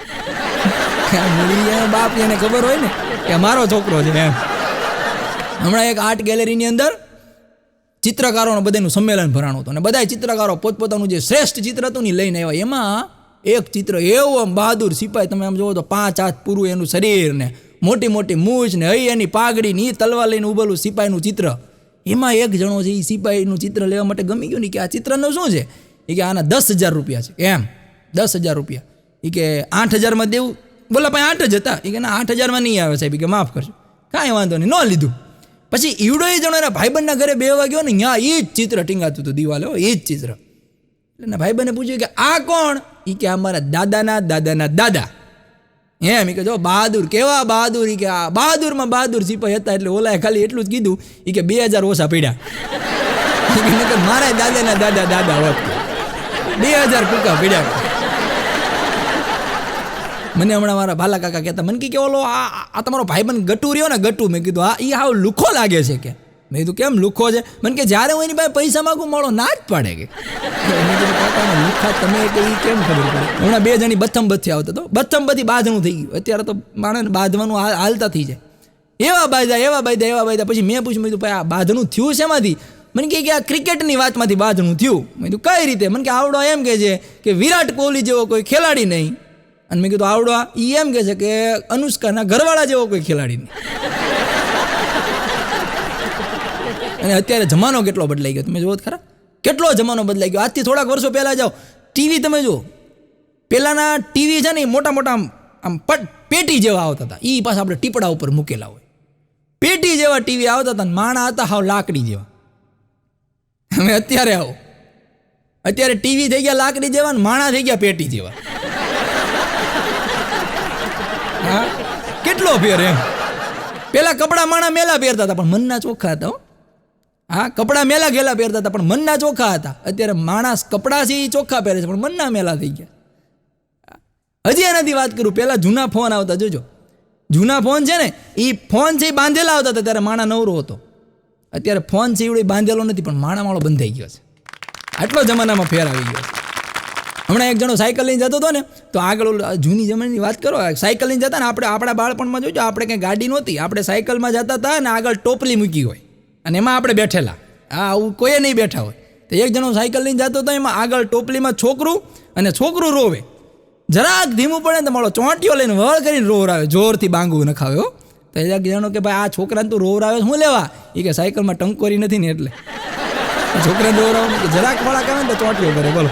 બાપ એને ખબર હોય ને કે મારો છોકરો છે એમ. હમણાં એક આર્ટ ગેલેરીની અંદર ચિત્રકારોનું બધાનું સંમેલન ભરાણું હતું અને બધા ચિત્રકારો પોતપોતાનું જે શ્રેષ્ઠ ચિત્ર હતું ને લઈને આવ્યા. એમાં એક ચિત્ર એવું આમ બહાદુર સિપાઈ, તમે આમ જોવો તો 5 હાથ પૂરું એનું શરીર ને મોટી મોટી મૂછ ને હઈ એની પાઘડી ની તલવાર લઈને ઉભેલું સિપાહીનું ચિત્ર. એમાં એક જણો છે એ સિપાહીનું ચિત્ર લેવા માટે ગમી ગયું ને કે આ ચિત્રનું શું છે? એ કે આના 10,000 રૂપિયા છે એમ. 10,000 રૂપિયા. એ કે 8,000માં દેવું? બોલા ભાઈ 8 જ હતા. એ કે ના 8,000માં નહીં આવે સાહેબ, કે માફ કરજો. કાંઈ વાંધો નહીં, ન લીધું. પછી ઈવડો એ જણો એના ભાઈબંધના ઘરે બેહવા ગયો ને, ત્યાં એ જ ચિત્ર ટીંગાતું હતું દિવાલે, એ જ ચિત્ર. એટલે ભાઈબંધને પૂછ્યું કે આ કોણ? એ કે અમારા દાદાના દાદાના દાદા એમ. એ કે જો બહાદુર, કેવા બહાદુર. એ કે આ બહાદુરમાં બહાદુર સિપાહી હતા. એટલે ઓલાએ ખાલી એટલું જ કીધું, એ કે 2,000 ઓછા પડ્યા. મારા દાદાના દાદા દાદા હોત 2,000 ટૂંકા પડ્યા. મને હમણાં મારા ભાલા કાકા કહેતા, મને કે ઓલો આ તમારો ભાઈબંધ ગટુ રહ્યો ને ગટુ. મેં કીધું હા, એ હાવ લુખો લાગે છે કે. મેં કીધું કેમ લુખો છે? મને કે જ્યારે હું એની પાસે પૈસા માગું મળો ના જ પાડે કે. મેં કીધું કાકા લુખા તમે કે એ કેમ ખબર પડે? હમણાં 2 જણી બથમ બથી આવતા તો બથમ બથી બાંધણું થઈ ગયું. અત્યારે તો માણસને બાંધવાનું હાલતા થઈ જાય. એવા બાંધ્યા. પછી મેં પૂછ્યું, મેં કીધું ભાઈ આ બાંધણું થયું શેમાંથી? મને કે આ ક્રિકેટની વાતમાંથી બાંધણું થયું. મેં કીધું કઈ રીતે? મને કે આવડો એમ કહે છે કે વિરાટ કોહલી જેવો કોઈ ખેલાડી નહીં. અને મેં કીધું આવડો એ એમ કહે છે કે અનુષ્કાના ઘરવાળા જેવો કોઈ ખેલાડી નહીં. અને અત્યારે જમાનો કેટલો બદલાઈ ગયો તમે જુઓ ખરા, કેટલો જમાનો બદલાઈ ગયો. આજથી થોડાક વર્ષો પહેલાં જાઓ, ટીવી તમે જુઓ, પહેલાંના ટીવી છે ને એ મોટા મોટા આમ પેટી જેવા આવતા હતા. એ પાછા આપણે ટીપડા ઉપર મૂકેલા હોય. પેટી જેવા ટીવી આવતા હતા, માણા હતા હાવ લાકડી જેવા. હવે અત્યારે આવો, અત્યારે ટીવી થઈ ગયા લાકડી જેવા ને માણા થઈ ગયા પેટી જેવા. હા કેટલો ફેર એમ. પેલા કપડા માણા મેલા પહેરતા હતા પણ મનના ચોખ્ખા હતા. હા કપડા મેલા ઘેલા પહેરતા હતા પણ મનના ચોખ્ખા હતા. અત્યારે માણસ કપડા છે એ ચોખ્ખા પહેરે છે પણ મનના મેલા થઈ ગયા. હજી એનાથી વાત કરું, પેલા જૂના ફોન આવતા, જોજો જૂના ફોન છે ને એ ફોન છે એ બાંધેલા આવતા હતા ત્યારે માણા નવરો હતો. અત્યારે ફોન છે એવડો બાંધેલો નથી પણ માણાવાળો બંધાઈ ગયો છે. આટલો જમાનામાં ફેર આવી ગયો છે. હમણાં એક જણો સાયકલ લઈને જતો હતો ને, તો આગળ જૂની જમાનાની વાત કરો, સાયકલ લઈને જતા ને આપણે આપણા બાળપણમાં જોજો, આપણે કંઈ ગાડી નહોતી, આપણે સાયકલમાં જતા હતા ને આગળ ટોપલી મૂકી હોય અને એમાં આપણે બેઠેલા. હા આવું કોઈએ નહીં બેઠા હોય. તો એક જણો સાયકલ લઈને જતો હતો, એમાં આગળ ટોપલીમાં છોકરું અને છોકરું રોવે. જરાક ધીમું પડે ને તો મારો ચોંટીઓ લઈને વળ કરીને રોવરાવે, જોરથી બાંગવું નખાવે. તો એ જાણો કે ભાઈ આ છોકરાને તું રોવરાવે શું લેવા? એ કે સાયકલમાં ટંકોરી નથી ને એટલે છોકરાને રોવરાવે કે જરાક વળાક આવે ને તો ચોંટ્યો કરે. બોલો.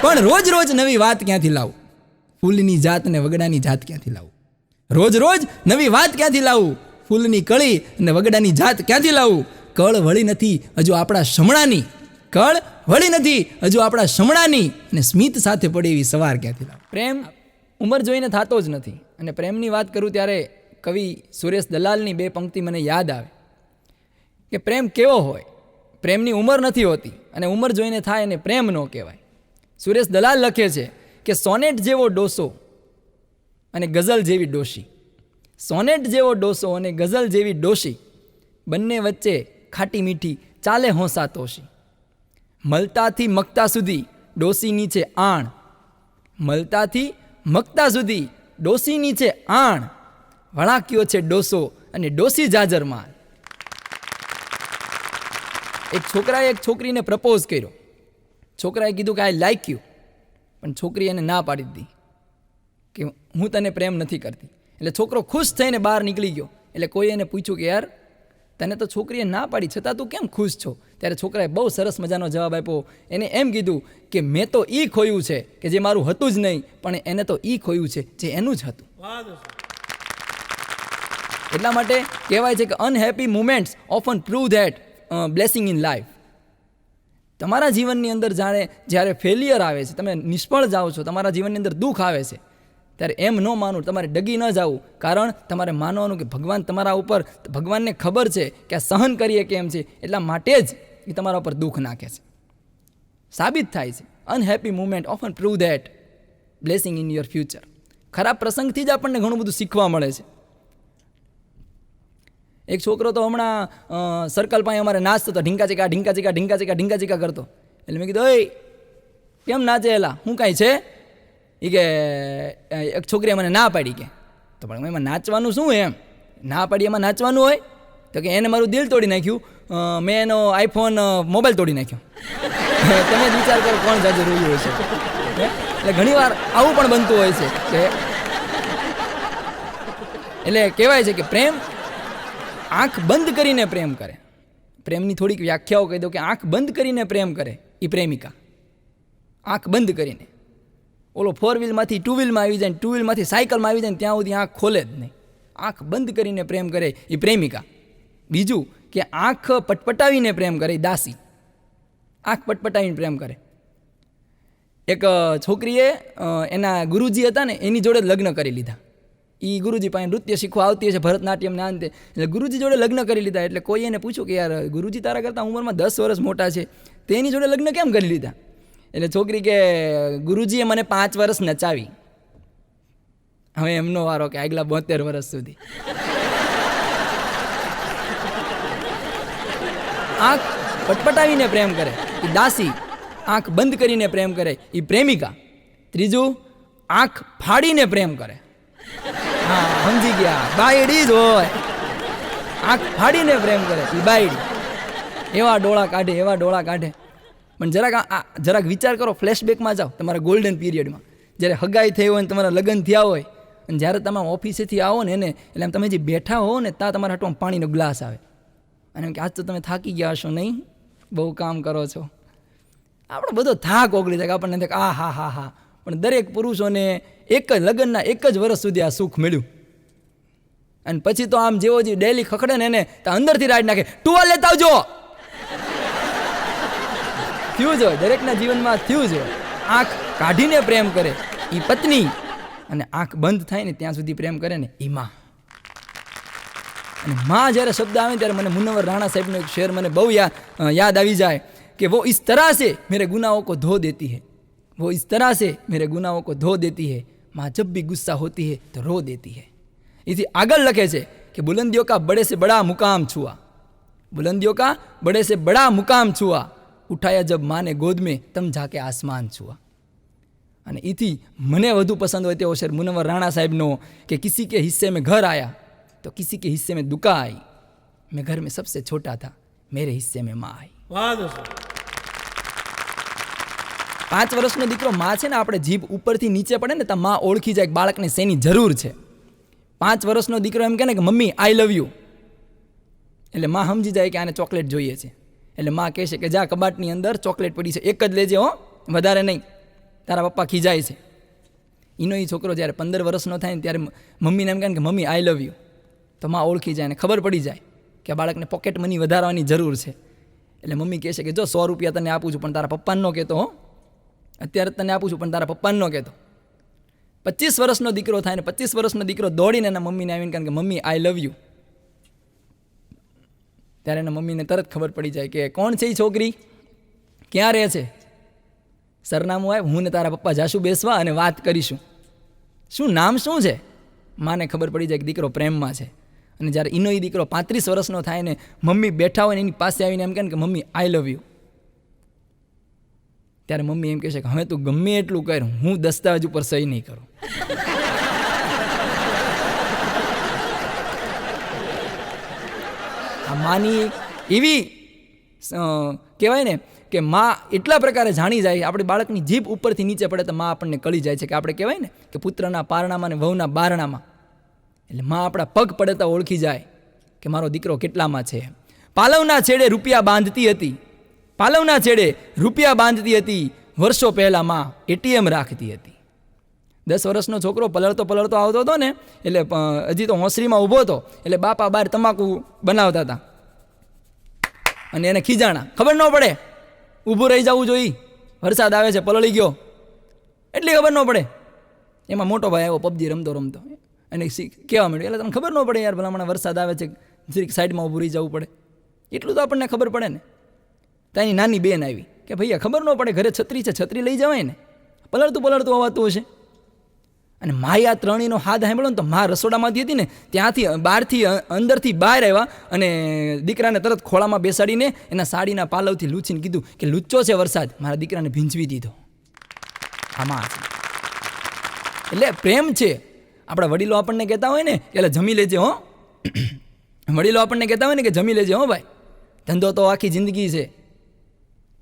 પણ રોજ રોજ નવી વાત ક્યાંથી લાવું? ફૂલની જાત ને વગડાની જાત ક્યાંથી લાવું? રોજ રોજ નવી વાત ક્યાંથી લાવું? ફૂલની કળી અને વગડાની જાત ક્યાંથી લાવું? કળ વળી નથી હજુ આપણા શમણાની, કળ વળી નથી હજુ આપણા શમણાની, અને સ્મિત સાથે પડે એવી સવાર ક્યાંથી લાવું? પ્રેમ ઉંમર જોઈને થતો જ નથી. અને પ્રેમની વાત કરું ત્યારે કવિ સુરેશ દલાલની 2 પંક્તિ મને યાદ આવે કે પ્રેમ કેવો હોય? પ્રેમની ઉંમર નથી હોતી, અને ઉંમર જોઈને થાય એને પ્રેમ ન કહેવાય. સુરેશ દલાલ લખે છે કે સોનેટ જેવો ડોસો અને ગઝલ જેવી ડોશી, સોનેટ જેવો ડોસો અને ગઝલ જેવી ડોશી, બંને વચ્ચે ખાટી મીઠી ચાલે હોંસા તોશી. મળતાથી મકતા સુધી ડોસી નીચે આણ, મળતાથી મકતા સુધી ડોસી નીચે આણ, વળાક્યો છે ડોસો અને ડોસી જાજરમાન. એક છોકરાએ એક છોકરીને પ્રપોઝ કર્યો. છોકરાએ કીધું કે આઈ લાઈક યુ, પણ છોકરી એને ના પાડી દીધી કે હું તને પ્રેમ નથી કરતી. એટલે છોકરો ખુશ થઈને બહાર નીકળી ગયો. એટલે કોઈ એને પૂછ્યું કે યાર તને તો છોકરીએ ના પાડી છતાં તું કેમ ખુશ છો? ત્યારે છોકરાએ બહુ સરસ મજાનો જવાબ આપ્યો. એને એમ કીધું કે મેં તો એ ખોયું છે કે જે મારું હતું જ નહીં, પણ એને તો એ ખોયું છે જે એનું જ હતું. એટલા માટે કહેવાય છે કે unhappy moments often prove that blessing in life. તમારા જીવનની અંદર જ્યારે ફેલિયર આવે છે, તમે નિષ્ફળ જાઓ છો, તમારા જીવનની અંદર દુઃખ આવે છે, ત્યારે એમ ન માનવું, તમારે ડગી ન જવું. કારણ તમારે માનવાનું કે ભગવાન તમારા ઉપર, ભગવાનને ખબર છે કે આ સહન કરીએ કેમ છે, એટલા માટે જ એ તમારા ઉપર દુઃખ નાખે છે. સાબિત થાય છે unhappy moment often prove that blessing in your future. ખરાબ પ્રસંગથી જ આપણને ઘણું બધું શીખવા મળે છે. એક છોકરો તો હમણાં સર્કલ પાસે અમારે નાચતો હતો, ઢીંકા ચીકા ઢીંકા ચીકા ઢીંકા ચીકા ઢીંકા ચીકા કરતો. એટલે મેં કીધું ઓય કેમ નાચે? એલા શું કાંઈ છે? એ કે એક છોકરીએ મને ના પાડી કે. તો પણ એમાં નાચવાનું શું એમ? ના પાડી એમાં નાચવાનું હોય? તો કે એને મારું દિલ તોડી નાખ્યું, મેં એનો આઈફોન મોબાઈલ તોડી નાખ્યો. તમે જ વિચાર કરો કોણ જાજુ રોયું હોય છે. એટલે ઘણી વાર આવું પણ બનતું હોય છે કે એટલે કહેવાય છે કે પ્રેમ આંખ બંધ કરીને પ્રેમ કરે. પ્રેમની થોડીક વ્યાખ્યાઓ કહી દો કે આંખ બંધ કરીને પ્રેમ કરે એ પ્રેમિકા. આંખ બંધ કરીને. ઓલો 4 વ્હીલમાંથી 2 વ્હીલમાં આવી જાય, 2 વ્હીલમાંથી સાયકલમાં આવી જાય, ત્યાં સુધી આંખ ખોલે જ નહીં. આંખ બંધ કરીને પ્રેમ કરે એ પ્રેમિકા. બીજું કે આંખ પટપટાવીને પ્રેમ કરે એ દાસી. આંખ પટપટાવીને પ્રેમ કરે. એક છોકરીએ એના ગુરુજી હતા ને એની જોડે લગ્ન કરી લીધા. એ ગુરુજી પાસે નૃત્ય શીખવા આવતી હશે, ભરતનાટ્યમ ના અંતે. એટલે ગુરુજી જોડે લગ્ન કરી લીધા. એટલે કોઈ એને પૂછ્યું કે યાર ગુરુજી તારા કરતાં ઉંમરમાં 10 વર્ષ મોટા છે, તેની જોડે લગ્ન કેમ કરી લીધા? એટલે છોકરી કે ગુરુજીએ મને 5 વર્ષ નચાવી. હવે એમનો વારો કે આગલા 72 વર્ષ સુધી. આંખ પટપટાવીને પ્રેમ કરે એ દાસી, આંખ બંધ કરીને પ્રેમ કરે એ પ્રેમિકા. ત્રીજું આંખ ફાડીને પ્રેમ કરે. હા સમજી ગયા, બાયડી જ હોય. આંખ ફાડીને પ્રેમ કરે એ બાયડી. એવા ડોળા કાઢે, એવા ડોળા કાઢે. પણ જરાક વિચાર કરો, ફ્લેશબેકમાં જાઓ તમારા ગોલ્ડન પીરિયડમાં, જ્યારે હગાઈ થઈ હોય ને તમારા લગ્ન થયા હોય, અને જ્યારે તમે ઓફિસેથી આવો ને એને એટલે આમ તમે જે બેઠા હો ને ત્યાં તમારા હાથમાં પાણીનો ગ્લાસ આવે અને એમ કે આજ તો તમે થાકી ગયા હશો નહીં, બહુ કામ કરો છો. આપણો બધો થાક ઓગળી જાય. આપણને થાય આ હા હા હા. પણ દરેક પુરુષોને એક જ લગ્નના 1 જ વર્ષ સુધી આ સુખ મળ્યું, અને પછી તો આમ જેવો જે ડેલી ખખડે ને એને તો અંદરથી રાડ નાખે, ટુવાલ લેતા આવજો. થયું જ હોય, દરેકના જીવનમાં થયું જ હોય. આંખ કાઢીને પ્રેમ કરે એ પત્ની, અને આંખ બંધ થાય ને ત્યાં સુધી પ્રેમ કરે ને એ માં. અને માં જ્યારે શબ્દ આવે ત્યારે મને મુનવ્વર રાણા સાહેબનો એક શેર મને બહુ યાદ આવી જાય કે વો ઇસ તરહ સે મેરે ગુનાહોं को धो देती है, वो इस तरह से मेरे गुनाहों को धो देती है, माँ जब भी गुस्सा होती है तो रो देती है. इसी आगल लखे છે कि बुलंदियों का बड़े से बड़ा मुकाम छुआ, बुलंदियों का बड़े से बड़ा मुकाम छुआ, उठाया जब माँ ने गोद में तम जाके आसमान छुआ. અને એથી મને વધુ પસંદ હોય તેવો શેર મુનવ્વર રાણા સાહેબનો કે કિસી કે હિસ્સે में घर आया तो किसी के हिस्से में दुका आई, मैं घर में सबसे छोटा था, मेरे हिस्से में माँ आई. 5 વર્ષનો દીકરો માં છે ને, આપણે જીભ ઉપરથી નીચે પડે ને તો માં ઓળખી જાય બાળકને શેની જરૂર છે. 5 વર્ષનો દીકરો એમ કહે ને કે મમ્મી આઈ લવ યુ, એટલે માં સમજી જાય કે આને ચોકલેટ જોઈએ છે. એટલે માં કહે છે કે જા કબાટની અંદર ચોકલેટ પડી છે, એક જ લેજે હો, વધારે નહીં, તારા પપ્પા ખીજાય છે. એનો એ છોકરો જ્યારે 15 વર્ષનો થાય ને ત્યારે મમ્મીને એમ કહે ને કે મમ્મી આઈ લવ યુ, તો માં ઓળખી જાય ને ખબર પડી જાય કે આ બાળકને પોકેટ મની વધારવાની જરૂર છે. એટલે મમ્મી કહે છે કે જો 100 રૂપિયા તને આપું છું પણ તારા પપ્પાને ન કહેતો હો, અત્યારે તને આપું છું પણ તારા પપ્પાને ન કહેતો. 25 વર્ષનો દીકરો થાય ને 25 વર્ષનો દીકરો દોડીને એના મમ્મીને આવીને કહે કે મમ્મી આઈ લવ યુ, ત્યારે એના મમ્મીને તરત ખબર પડી જાય કે કોણ છે એ છોકરી, ક્યાં રહે છે, સરનામું આવ, હું ને તારા પપ્પા જાશું બેસવા અને વાત કરીશું, શું નામ શું છે. માને ખબર પડી જાય કે દીકરો પ્રેમમાં છે. અને જ્યારે એનો એ દીકરો 35 વર્ષનો થાય ને મમ્મી બેઠા હોય ને એની પાસે આવીને એમ કહે કે મમ્મી આઈ લવ યુ, ત્યારે મમ્મી એમ કહે છે કે હવે તું ગમે એટલું કર, હું દસ્તાવેજ ઉપર સહી નહીં કરું. આ માની એવી કહેવાય ને કે માં એટલા પ્રકારે જાણી જાય, આપણી બાળકની જીભ ઉપરથી નીચે પડે તો માં આપણને કળી જાય છે કે આપણે કહેવાય ને કે પુત્રના પારણામાં ને વહુના બારણામાં. એટલે માં આપણા પગ પડતા ઓળખી જાય કે મારો દીકરો કેટલામાં છે. પાલવના છેડે રૂપિયા બાંધતી હતી, પાલવના છેડે રૂપિયા બાંધતી હતી, વર્ષો પહેલાં માં એટીએમ રાખતી હતી. 10 વર્ષનો છોકરો પલળતો આવતો હતો ને, એટલે હજી તો હોંસરીમાં ઊભો હતો, એટલે બાપા બહાર તમાકુ બનાવતા હતા અને એને ખીજાણા, ખબર ન પડે, ઊભું રહી જવું જોઈએ, વરસાદ આવે છે પલળી ગયો, એટલી ખબર ન પડે. એમાં મોટો ભાઈ આવ્યો પબજી રમતો અને કહેવા માંડ્યો, એટલે તમને ખબર ન પડે યાર, ભલા હમણાં વરસાદ આવે છે, જરીક સાઈડમાં ઊભું રહી જવું પડે, એટલું તો આપણને ખબર પડે ને. તો એની નાની બેન આવી કે ભૈયા ખબર ન પડે, ઘરે છત્રી છે, છત્રી લઈ જવાય ને, પલળતું અવાતું હશે. અને માએ આ ત્રણેયનો હાથ સાંભળ્યો ને તો મા રસોડામાંથી હતી ને ત્યાંથી બહારથી અંદરથી બહાર આવ્યા અને દીકરાને તરત ખોળામાં બેસાડીને એના સાડીના પાલવથી લૂછીને કીધું કે લુચ્ચો છે વરસાદ, મારા દીકરાને ભીંજવી દીધો. આમાં એટલે પ્રેમ છે. આપણા વડીલો આપણને કહેતા હોય ને કે એટલે જમી લેજે હો, વડીલો આપણને કહેતા હોય ને કે જમી લેજે હો ભાઈ, ધંધો તો આખી જિંદગી છે,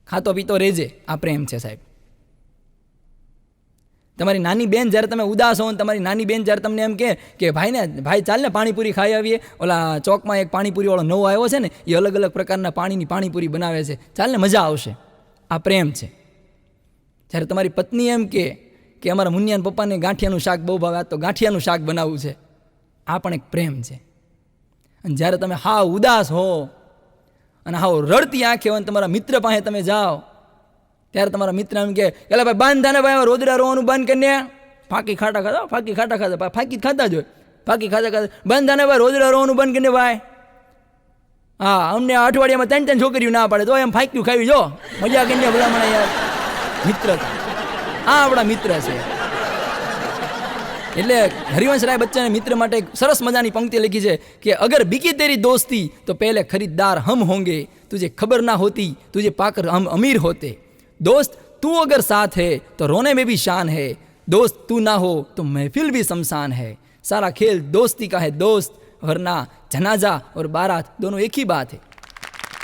ખાતો પીતો રહેજે. આ પ્રેમ છે સાહેબ. તમારી નાની બેન જ્યારે તમે ઉદાસ હો ને તમારી નાની બેન જ્યારે તમને એમ કે ભાઈ ચાલ ને પાણીપુરી ખાઈ આવીએ, ઓલા ચોકમાં એક પાણીપુરી વાળો નવો આવ્યો છે ને, એ અલગ અલગ પ્રકારના પાણીની પાણીપુરી બનાવે છે, ચાલ ને મજા આવશે. આ પ્રેમ છે. જ્યારે તમારી પત્ની એમ કે અમારા મુનિયાના પપ્પાને ગાંઠિયાનું શાક બહુ ભાવે, આ તો ગાંઠિયાનું શાક બનાવવું છે, આ પણ એક પ્રેમ છે. અને જ્યારે તમે હાવ ઉદાસ હો અને હાવ રડતી આંખે હોય ને તમારા મિત્ર પાસે તમે જાઓ, ત્યારે તમારા મિત્ર એમ કે એટલે ભાઈ બંધ થાને ભાઈ, રોદડા રોવાનું બંધ કરીને ફાંકી ખાટા ખાતા ફાંકી ખાતા જ હોય, ફાંકી ખાતા બંધ થાને ભાઈ, રોદડા રોવાનું બંધ કરીને ભાઈ. હા, અમને અઠવાડિયામાં 3 છોકરીઓ ના પાડે તો એમ ફાંક્યું ખાવી જો મજા કરીને ભલામણ યાર. મિત્ર આ આપણા મિત્ર છે. એટલે હરિવંશ રાય બચ્ચને મિત્ર માટે એક સરસ મજાની પંક્તિ લખી છે કે અગર બિકી તેરી દોસ્તી તો પહેલે ખરીદદાર હમ હોંગે, तुझे खबर ना होती तुझे पाकर हम अमीर होते, दोस्त तू अगर साथ है तो रोने में भी शान है, दोस्त तू ना हो तो महफिल भी शमशान है, सारा खेल दोस्ती का है दोस्त, वरना जनाजा और बारात दोनों एक ही बात है.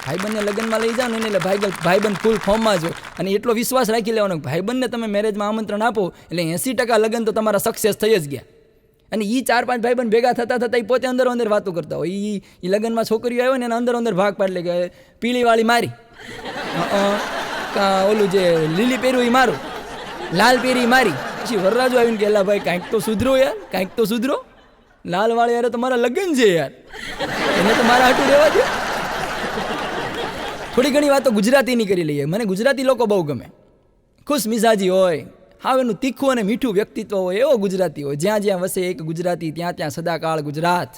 ભાઈબંધને લગ્નમાં લઈ જાઓ ને એટલે ભાઈબંધ ફૂલ ફોર્મમાં જો, અને એટલો વિશ્વાસ રાખી લેવાનો ભાઈબંધને તમે મેરેજમાં આમંત્રણ આપો એટલે 80% લગ્ન તો તમારા સક્સેસ થઈ જ ગયા. અને એ 4-5 ભાઈબંધ ભેગા થતા એ પોતે અંદર વાતો કરતા હોય. એ લગ્નમાં છોકરીઓ આવ્યો ને એને અંદર ભાગ પાડી લે કે પીળીવાળી મારી, ઓલું જે લીલી પહેર્યું એ મારું, લાલ પહેરી મારી. પછી વરરાજો આવીને કે એલા ભાઈ કાંઈક તો સુધરો યાર, કાંઈક તો સુધરો, લાલવાળી યાર તમારા લગ્ન છે યાર, એને તો મારા હાટું રહેવા દો. થોડી ઘણી વાતો ગુજરાતીની કરી લઈએ. મને ગુજરાતી લોકો બહુ ગમે, ખુશ મિજાજી હોય, હા એનું તીખું અને મીઠું વ્યક્તિત્વ હોય એવો ગુજરાતી હોય. જ્યાં જ્યાં વસે એક ગુજરાતી ત્યાં સદાકાળ ગુજરાત.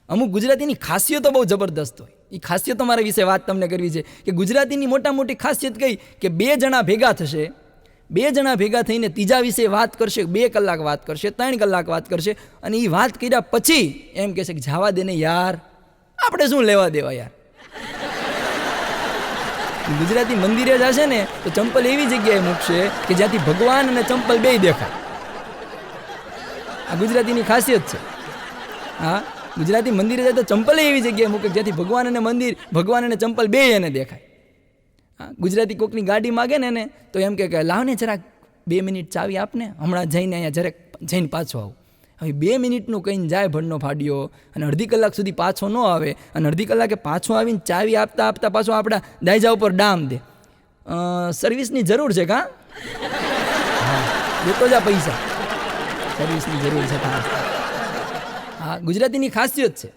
અમુક ગુજરાતીની ખાસિયતો બહુ જબરદસ્ત હોય. એ ખાસિયતો મારા વિશે વાત તમને કરવી છે કે ગુજરાતીની મોટી ખાસિયત કઈ કે 2 જણા ભેગા થશે, 2 જણા ભેગા થઈને ત્રીજા વિશે વાત કરશે, 2 કલાક વાત કરશે, 3 કલાક વાત કરશે, અને એ વાત કર્યા પછી એમ કહેશે કે જવા દે ને યાર, આપણે શું લેવા દેવા યાર. ગુજરાતી મંદિરે જશે ને તો ચંપલ એવી જગ્યાએ મૂકશે કે જ્યાંથી ભગવાન અને ચંપલ બેય દેખાય. આ ગુજરાતીની ખાસિયત છે. હા, ગુજરાતી મંદિરે જાય તો ચંપલ એવી જગ્યાએ મૂકે જ્યાંથી ભગવાન અને ચંપલ બેય એને દેખાય. હા, ગુજરાતી કોકની ગાડી માગે ને એને તો એમ કે લાવ ને જરાક 2 મિનિટ ચાવી આપને, હમણાં જઈને અહીંયા જરાક જઈને પાછો આવું. હવે 2 મિનિટનું કહીને જાય ભણનો ફાડ્યો અને અડધી કલાક સુધી પાછો ન આવે અને અડધી કલાકે પાછો આવીને ચાવી આપતા આપતા પાછો આપણા દાયજા ઉપર ડામ દે. સર્વિસની જરૂર છે કાં? દેતો જા પૈસા, સર્વિસની જરૂર છે. હા, ગુજરાતીની ખાસિયત છે.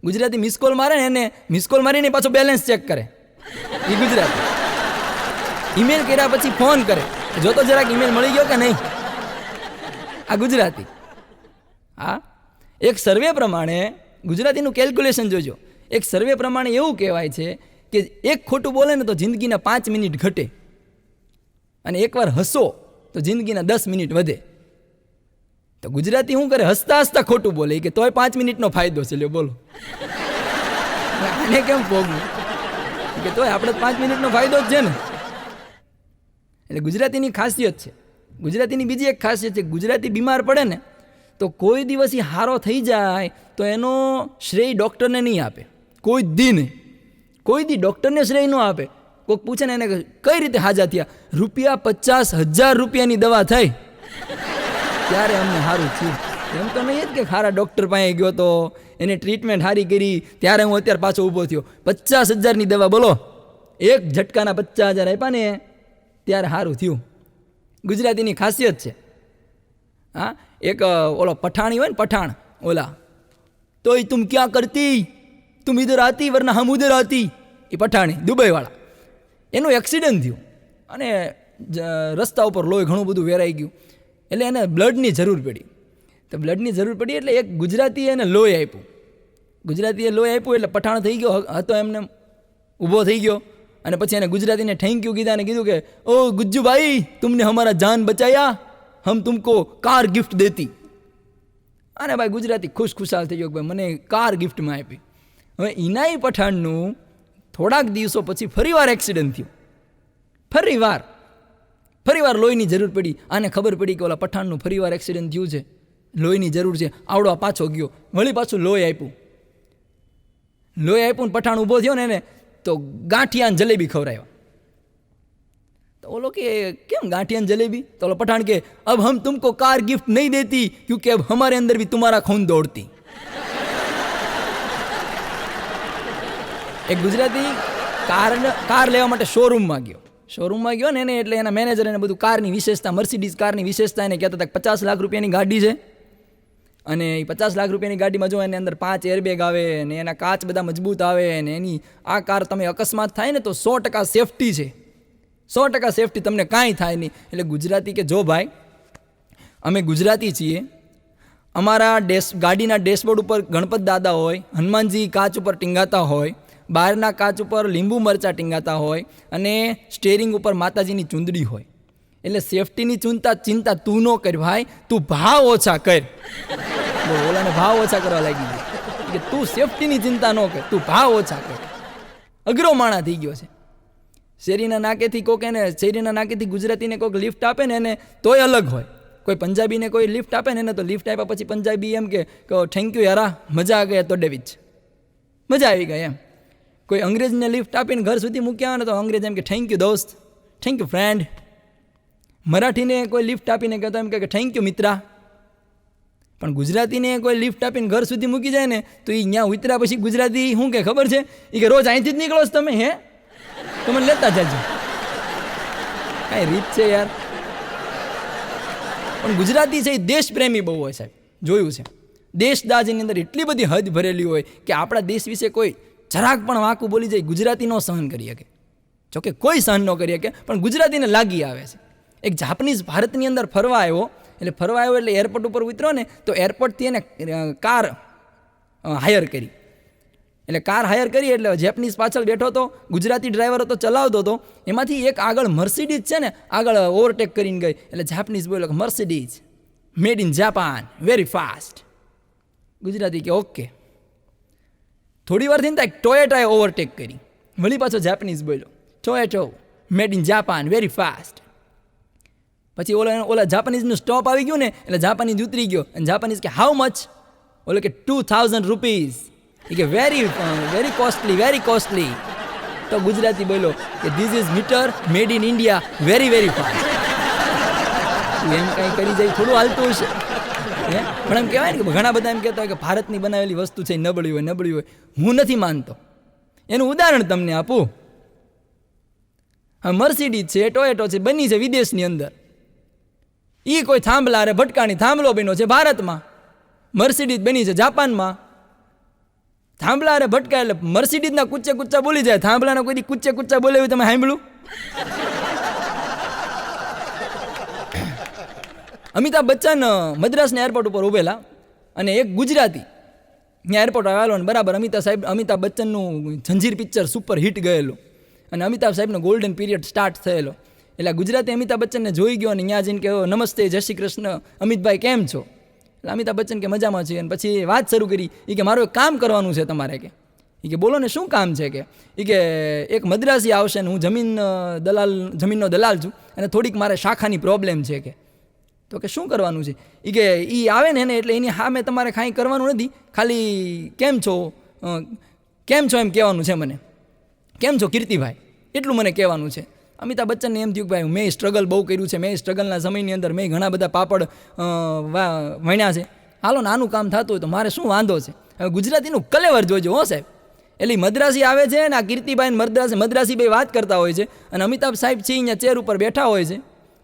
ગુજરાતી મિસ કોલ મારે ને એને મિસ કોલ મારીને પાછો બેલેન્સ ચેક કરે, એ ગુજરાતી. ઈમેલ કર્યા પછી ફોન કરે, જોતો જરાક ઈમેલ મળી ગયો કે નહીં, આ ગુજરાતી. હા, એક સર્વે પ્રમાણે ગુજરાતીનું કેલ્ક્યુલેશન જોજો. એક સર્વે પ્રમાણે એવું કહેવાય છે કે એક ખોટું બોલે ને તો જિંદગીના 5 મિનિટ ઘટે અને એકવાર હસો તો જિંદગીના 10 મિનિટ વધે. તો ગુજરાતી શું કરે? હસતા હસતા ખોટું બોલે કે તોય 5 મિનિટનો ફાયદો છે. લ્યો બોલો, આને કેમ ભોગવું કે તોય આપણે 5 મિનિટનો ફાયદો જ છે ને. એટલે ગુજરાતીની ખાસિયત છે. ગુજરાતીની બીજી એક ખાસિયત છે, ગુજરાતી બીમાર પડે ને તો કોઈ દિવસ એ હારો થઈ જાય તો એનો શ્રેય ડૉક્ટરને નહીં આપે. કોઈ દી નહીં, કોઈ દી ડૉક્ટરને શ્રેય ન આપે. કોઈક પૂછે ને એને કઈ રીતે હાજા થયા? ₹50,000 દવા થઈ ત્યારે અમને સારું થયું. એમ તો નહીં જ કે સારા ડૉક્ટર પાસે ગયો તો એને ટ્રીટમેન્ટ સારી કરી ત્યારે હું અત્યારે પાછો ઊભો થયો. 50,000 દવા, બોલો, એક ઝટકાના 50,000 આપ્યા ને ત્યારે સારું થયું. ગુજરાતીની ખાસિયત છે. હા, એક ઓલો પઠાણી હોય ને, પઠાણ ઓલા, તોય તુમ ક્યાં કરતી, તુમ ઇધર આતી વરના હમ ઉધર આતી. એ પઠાણી દુબઈવાળા, એનું એક્સિડન્ટ થયું અને રસ્તા ઉપર લોહી ઘણું બધું વેરાઈ ગયું એટલે એને બ્લડની જરૂર પડી. તો બ્લડની જરૂર પડી એટલે એક ગુજરાતીએ એને લોહી આપ્યું. ગુજરાતીએ લોહી આપ્યું એટલે પઠાણ થઈ ગયો હતો, એમને ઊભો થઈ ગયો અને પછી એને ગુજરાતીને થેન્ક યુ કીધા અને કીધું કે ઓ ગુજ્જુભાઈ, તુમને હમારા જાન બચાયા, હમ તુમકો કાર ગિફ્ટ દેતી. અને ભાઈ ગુજરાતી ખુશાલ થઈ ગયો કે ભાઈ મને કાર ગિફ્ટમાં આપી. હવે ઇનાઈ પઠાણનું થોડાક દિવસો પછી ફરીવાર એક્સિડન્ટ થયું. ફરીવાર લોહીની જરૂર પડી. આને ખબર પડી કે ઓલા પઠાણનું ફરીવાર એક્સિડન્ટ થયું છે, લોહીની જરૂર છે. આવડો પાછો ગયો, વળી પાછું લોહી આપ્યું ને પઠાણ ઊભો થયો ને એને તો ગાંઠિયા જલેબી ખવડાવ્યા. તો ઓલો કે કેમ ગાંઠિયા જલેબી? તો ઓલો પઠાણ કે અબ હમ તુમકો કાર गिफ्ट नहीं देती क्योंकि अब हमारे अंदर भी तुम्हारा खून दौड़ती. એક ગુજરાતી કાર લેવા માટે શોરૂમમાં ગયો ને એને એટલે એના મેનેજર એને બધું કારની વિશેષતા, મર્સિડીઝ કારની વિશેષતા એને કહેતા હતા 50 લાખ રૂપિયાની ગાડી છે અને એ 50 લાખ રૂપિયાની ગાડીમાં જો એને અંદર 5 એરબેગ આવે ને એના કાચ બધા મજબૂત આવે ને એની આ કાર તમે અકસ્માત થાય ને તો 100% સેફટી છે, 100% સેફટી, તમને કાંઈ થાય નહીં. એટલે ગુજરાતી કે જો ભાઈ અમે ગુજરાતી છીએ, અમારા ગાડીના ડેશબોર્ડ ઉપર ગણપત દાદા હોય, હનુમાનજી કાચ ઉપર ટીંગાતા હોય, બહારના કાચ ઉપર લીંબુ મરચાં ટીંગાતા હોય અને સ્ટેરિંગ ઉપર માતાજીની ચૂંદડી હોય. એટલે સેફટીની ચિંતા તું ન કર ભાઈ, તું ભાવ ઓછા કર. ઓલાને ભાવ ઓછા કરવા લાગી ગયો કે તું સેફટીની ચિંતા ન કર, તું ભાવ ઓછા કર. અઘરો માણા થઈ ગયો છે. શેરીના નાકેથી ગુજરાતીને કોઈક લિફ્ટ આપે ને એને તોય અલગ હોય. કોઈ પંજાબીને કોઈ લિફ્ટ આપે ને એને તો લિફ્ટ આપ્યા પછી પંજાબી એમ કે થેન્ક યુ યારા, મજા આ ગયા તો ડેવિચ, મજા આવી ગઈ એમ. કોઈ અંગ્રેજને લિફ્ટ આપીને ઘર સુધી મૂક્યા આવે ને તો અંગ્રેજ એમ કે થેન્ક યુ દોસ્ત, થેન્ક યુ ફ્રેન્ડ. મરાઠીને કોઈ લિફ્ટ આપીને કહેતો એમ કે થેન્ક યુ મિત્રા. પણ ગુજરાતીને કોઈ લિફ્ટ આપીને ઘર સુધી મૂકી જાય ને તો એ ત્યાં ઉતર્યા પછી ગુજરાતી શું કે ખબર છે? એ કે રોજ અહીંથી જ નીકળો છો તમે, હે તો મને લેતા જાજો. કાંઈ રીત છે યાર. પણ ગુજરાતી છે એ દેશપ્રેમી બહુ હોય સાહેબ, જોયું છે. દેશદાજની અંદર એટલી બધી હદ ભરેલી હોય કે આપણા દેશ વિશે કોઈ જરાક પણ વાંકું બોલી જાય ગુજરાતી ન સહન કરી શકે. જોકે કોઈ સહન ન કરી શકે પણ ગુજરાતીને લાગી આવે છે. એક જાપાનીઝ ભારતની અંદર ફરવા આવ્યો એટલે એરપોર્ટ ઉપર ઉતર્યો ને તો એરપોર્ટથી એને કાર હાયર કરી. એટલે કાર હાયર કરી એટલે જેપનીઝ પાછળ બેઠો હતો, ગુજરાતી ડ્રાઈવર હતો, ચલાવતો હતો. એમાંથી એક આગળ મર્સિડીઝ છે ને આગળ ઓવરટેક કરીને ગઈ. એટલે જાપાનીઝ બોલ્યો કે Mercedes made in Japan, very fast. Gujarati કે ઓકે. થોડી વાર થઈને ત્યાં ટોયોટાએ ઓવરટેક કરી. વળી પાછો જાપાનીઝ બોલ્યો Toyota made in Japan, very fast. પછી ઓલા જાપાનીઝનું સ્ટોપ આવી ગયું ને એટલે જાપાનીઝ ઉતરી ગયો અને જાપાનીઝ કે હાઉ મચ? ઓલો કે ₹2,000. એ કે વેરી કોસ્ટલી. તો ગુજરાતી બોલ્યો કે this is meter made in India, very fast. તું એમ કંઈ કરી જાય થોડું હાલતું હશે. પણ એમ કહેવાય ને કે ઘણા બધા એમ કહેતા હોય કે ભારતની બનાવેલી વસ્તુ છે એ નબળી હોય. હું નથી માનતો. એનું ઉદાહરણ તમને આપું. હા, મર્સિડીઝ છે, ટોયોટો છે, બની છે વિદેશની અંદર. એ કોઈ થાંભલા રે ભટકાણી થાંભલો બન્યો છે ભારતમાં. મર્સિડીઝ બની છે જાપાનમાં. થાંભલા રે ભટકા એટલે મર્સિડીઝના કુચ્ચે કુચ્ચા બોલી જાય, થાંભલાના કોઈ કુચ્ચે કુચ્ચા બોલે એવું તમે સાંભળ્યું? અમિતાભ બચ્ચન મદ્રાસના એરપોર્ટ ઉપર ઉભેલા અને એક ગુજરાતી ત્યાં એરપોર્ટ આવેલો ને બરાબર અમિતાભ બચ્ચનનું જંજીર પિક્ચર સુપર હિટ ગયેલું અને અમિતાભ સાહેબનો ગોલ્ડન પીરિયડ સ્ટાર્ટ થયેલો. એટલે ગુજરાતી અમિતાભ બચ્ચનને જોઈ ગયો અને ત્યાં જઈને કહ્યો, નમસ્તે, જય શ્રી કૃષ્ણ, અમિતભાઈ કેમ છો? એટલે અમિતાભ બચ્ચન કે મજામાં છે. અને પછી વાત શરૂ કરી. એ કે મારું એક કામ કરવાનું છે તમારે. કે બોલો ને શું કામ છે? કે એક મદ્રાસી આવશે ને હું જમીનનો દલાલ છું અને થોડીક મારે શાખાની પ્રોબ્લેમ છે. તો કે શું કરવાનું છે? કે એ આવે ને એટલે એની સામે તમારે કાંઈ કરવાનું નથી, ખાલી કેમ છો એમ કહેવાનું છે મને. કેમ છો કીર્તિભાઈ, એટલું મને કહેવાનું છે. અમિતાભ બચ્ચનને એમ થયું કે ભાઈ મેં સ્ટ્રગલ બહુ કર્યું છે, મેં સ્ટ્રગલના સમયની અંદર મેં ઘણા બધા પાપડ વણ્યા છે, હાલો ને આનું કામ થતું હોય તો મારે શું વાંધો છે? હવે ગુજરાતીનું કલેવર જોજો હો સાહેબ. એટલે મદ્રાસી આવે છે ને આ કીર્તિભાઈ મદ્રાસી બે વાત કરતા હોય છે અને અમિતાભ સાહેબ છે અહીંયા ચેર ઉપર બેઠા હોય છે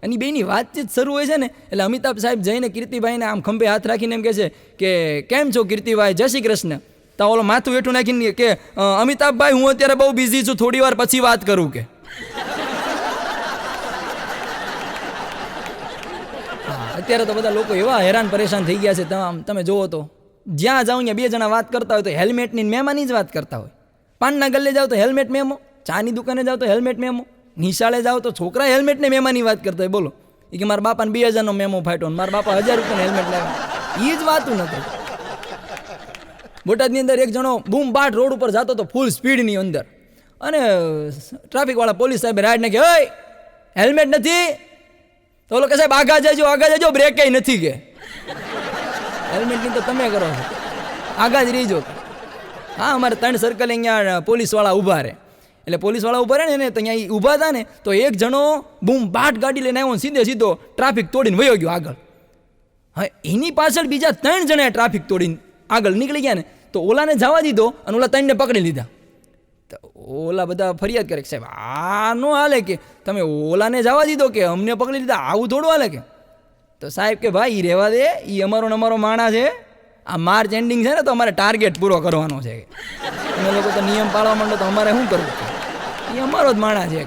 અને બેની વાતચીત શરૂ હોય છે ને એટલે અમિતાભ સાહેબ જઈને કીર્તિભાઈને આમ ખંભે હાથ રાખીને એમ કહે છે કે કેમ છો કીર્તિભાઈ, જય શ્રી કૃષ્ણ. તો ઓલો માથું હેઠું નાખીને કે અમિતાભભાઈ હું અત્યારે બહુ બિઝી છું, થોડી વાર પછી વાત કરું. કે અત્યારે તો બધા લોકો એવા હેરાન પરેશાન થઈ ગયા છે, તમે જોવો તો જ્યાં જાઓ ત્યાં બે જણા વાત કરતા હોય તો હેલ્મેટની મેમાની જ વાત કરતા હોય. પાનના ગલ્લે જાઓ તો હેલ્મેટ મેમો, ચાની દુકાને જાઓ તો હેલ્મેટ મેમો, નિશાળે જાઓ તો છોકરા હેલ્મેટને મેમાની વાત કરતા હોય. બોલો એ કે મારા બાપાને 2000નો મેમો ફાટ્યો ને મારા બાપા 1000 રૂપિયાનો હેલ્મેટ લાવ્યા. એ જ વાતું નથી. બોટાદની અંદર એક જણો બૂમ બાટ રોડ ઉપર જતો હતો ફૂલ સ્પીડની અંદર અને ટ્રાફિકવાળા પોલીસ સાહેબે રાઈડ નાખી, ઓય હેલ્મેટ નથી? તો ઓલો કે સાહેબ આગા જજો બ્રેક નથી. કે હેલ્મેટની તો તમે કરો છો, આગા જ રહીજો. હા, અમારે 3 સર્કલ અહીંયા પોલીસવાળા ઊભા રહે. એટલે પોલીસવાળા ઊભા રહે ને તો અહીંયા ઊભા હતા ને તો એક જણો બૂમ બાટ ગાડી લઈને આવ્યો, સીધો ટ્રાફિક તોડીને વયો ગયો આગળ. હા, એની પાછળ બીજા 3 જણાએ ટ્રાફિક તોડીને આગળ નીકળી ગયા ને તો ઓલાને જવા દીધો અને ઓલા 3ને પકડી લીધા. તો ઓલા બધા ફરિયાદ કરે કે સાહેબ આ નો હાલે, કે તમે ઓલાને જવા દીધો કે અમને પકડી લીધા, આવું થોડું હાલે. કે તો સાહેબ કે ભાઈ એ રહેવા દે, એ અમારો માણા છે, આ માર્ચ એન્ડિંગ છે ને તો અમારે ટાર્ગેટ પૂરો કરવાનો છે. અમે લોકો તો નિયમ પાળવા માંડો તો અમારે શું કરવું? એ અમારો જ માણા છે.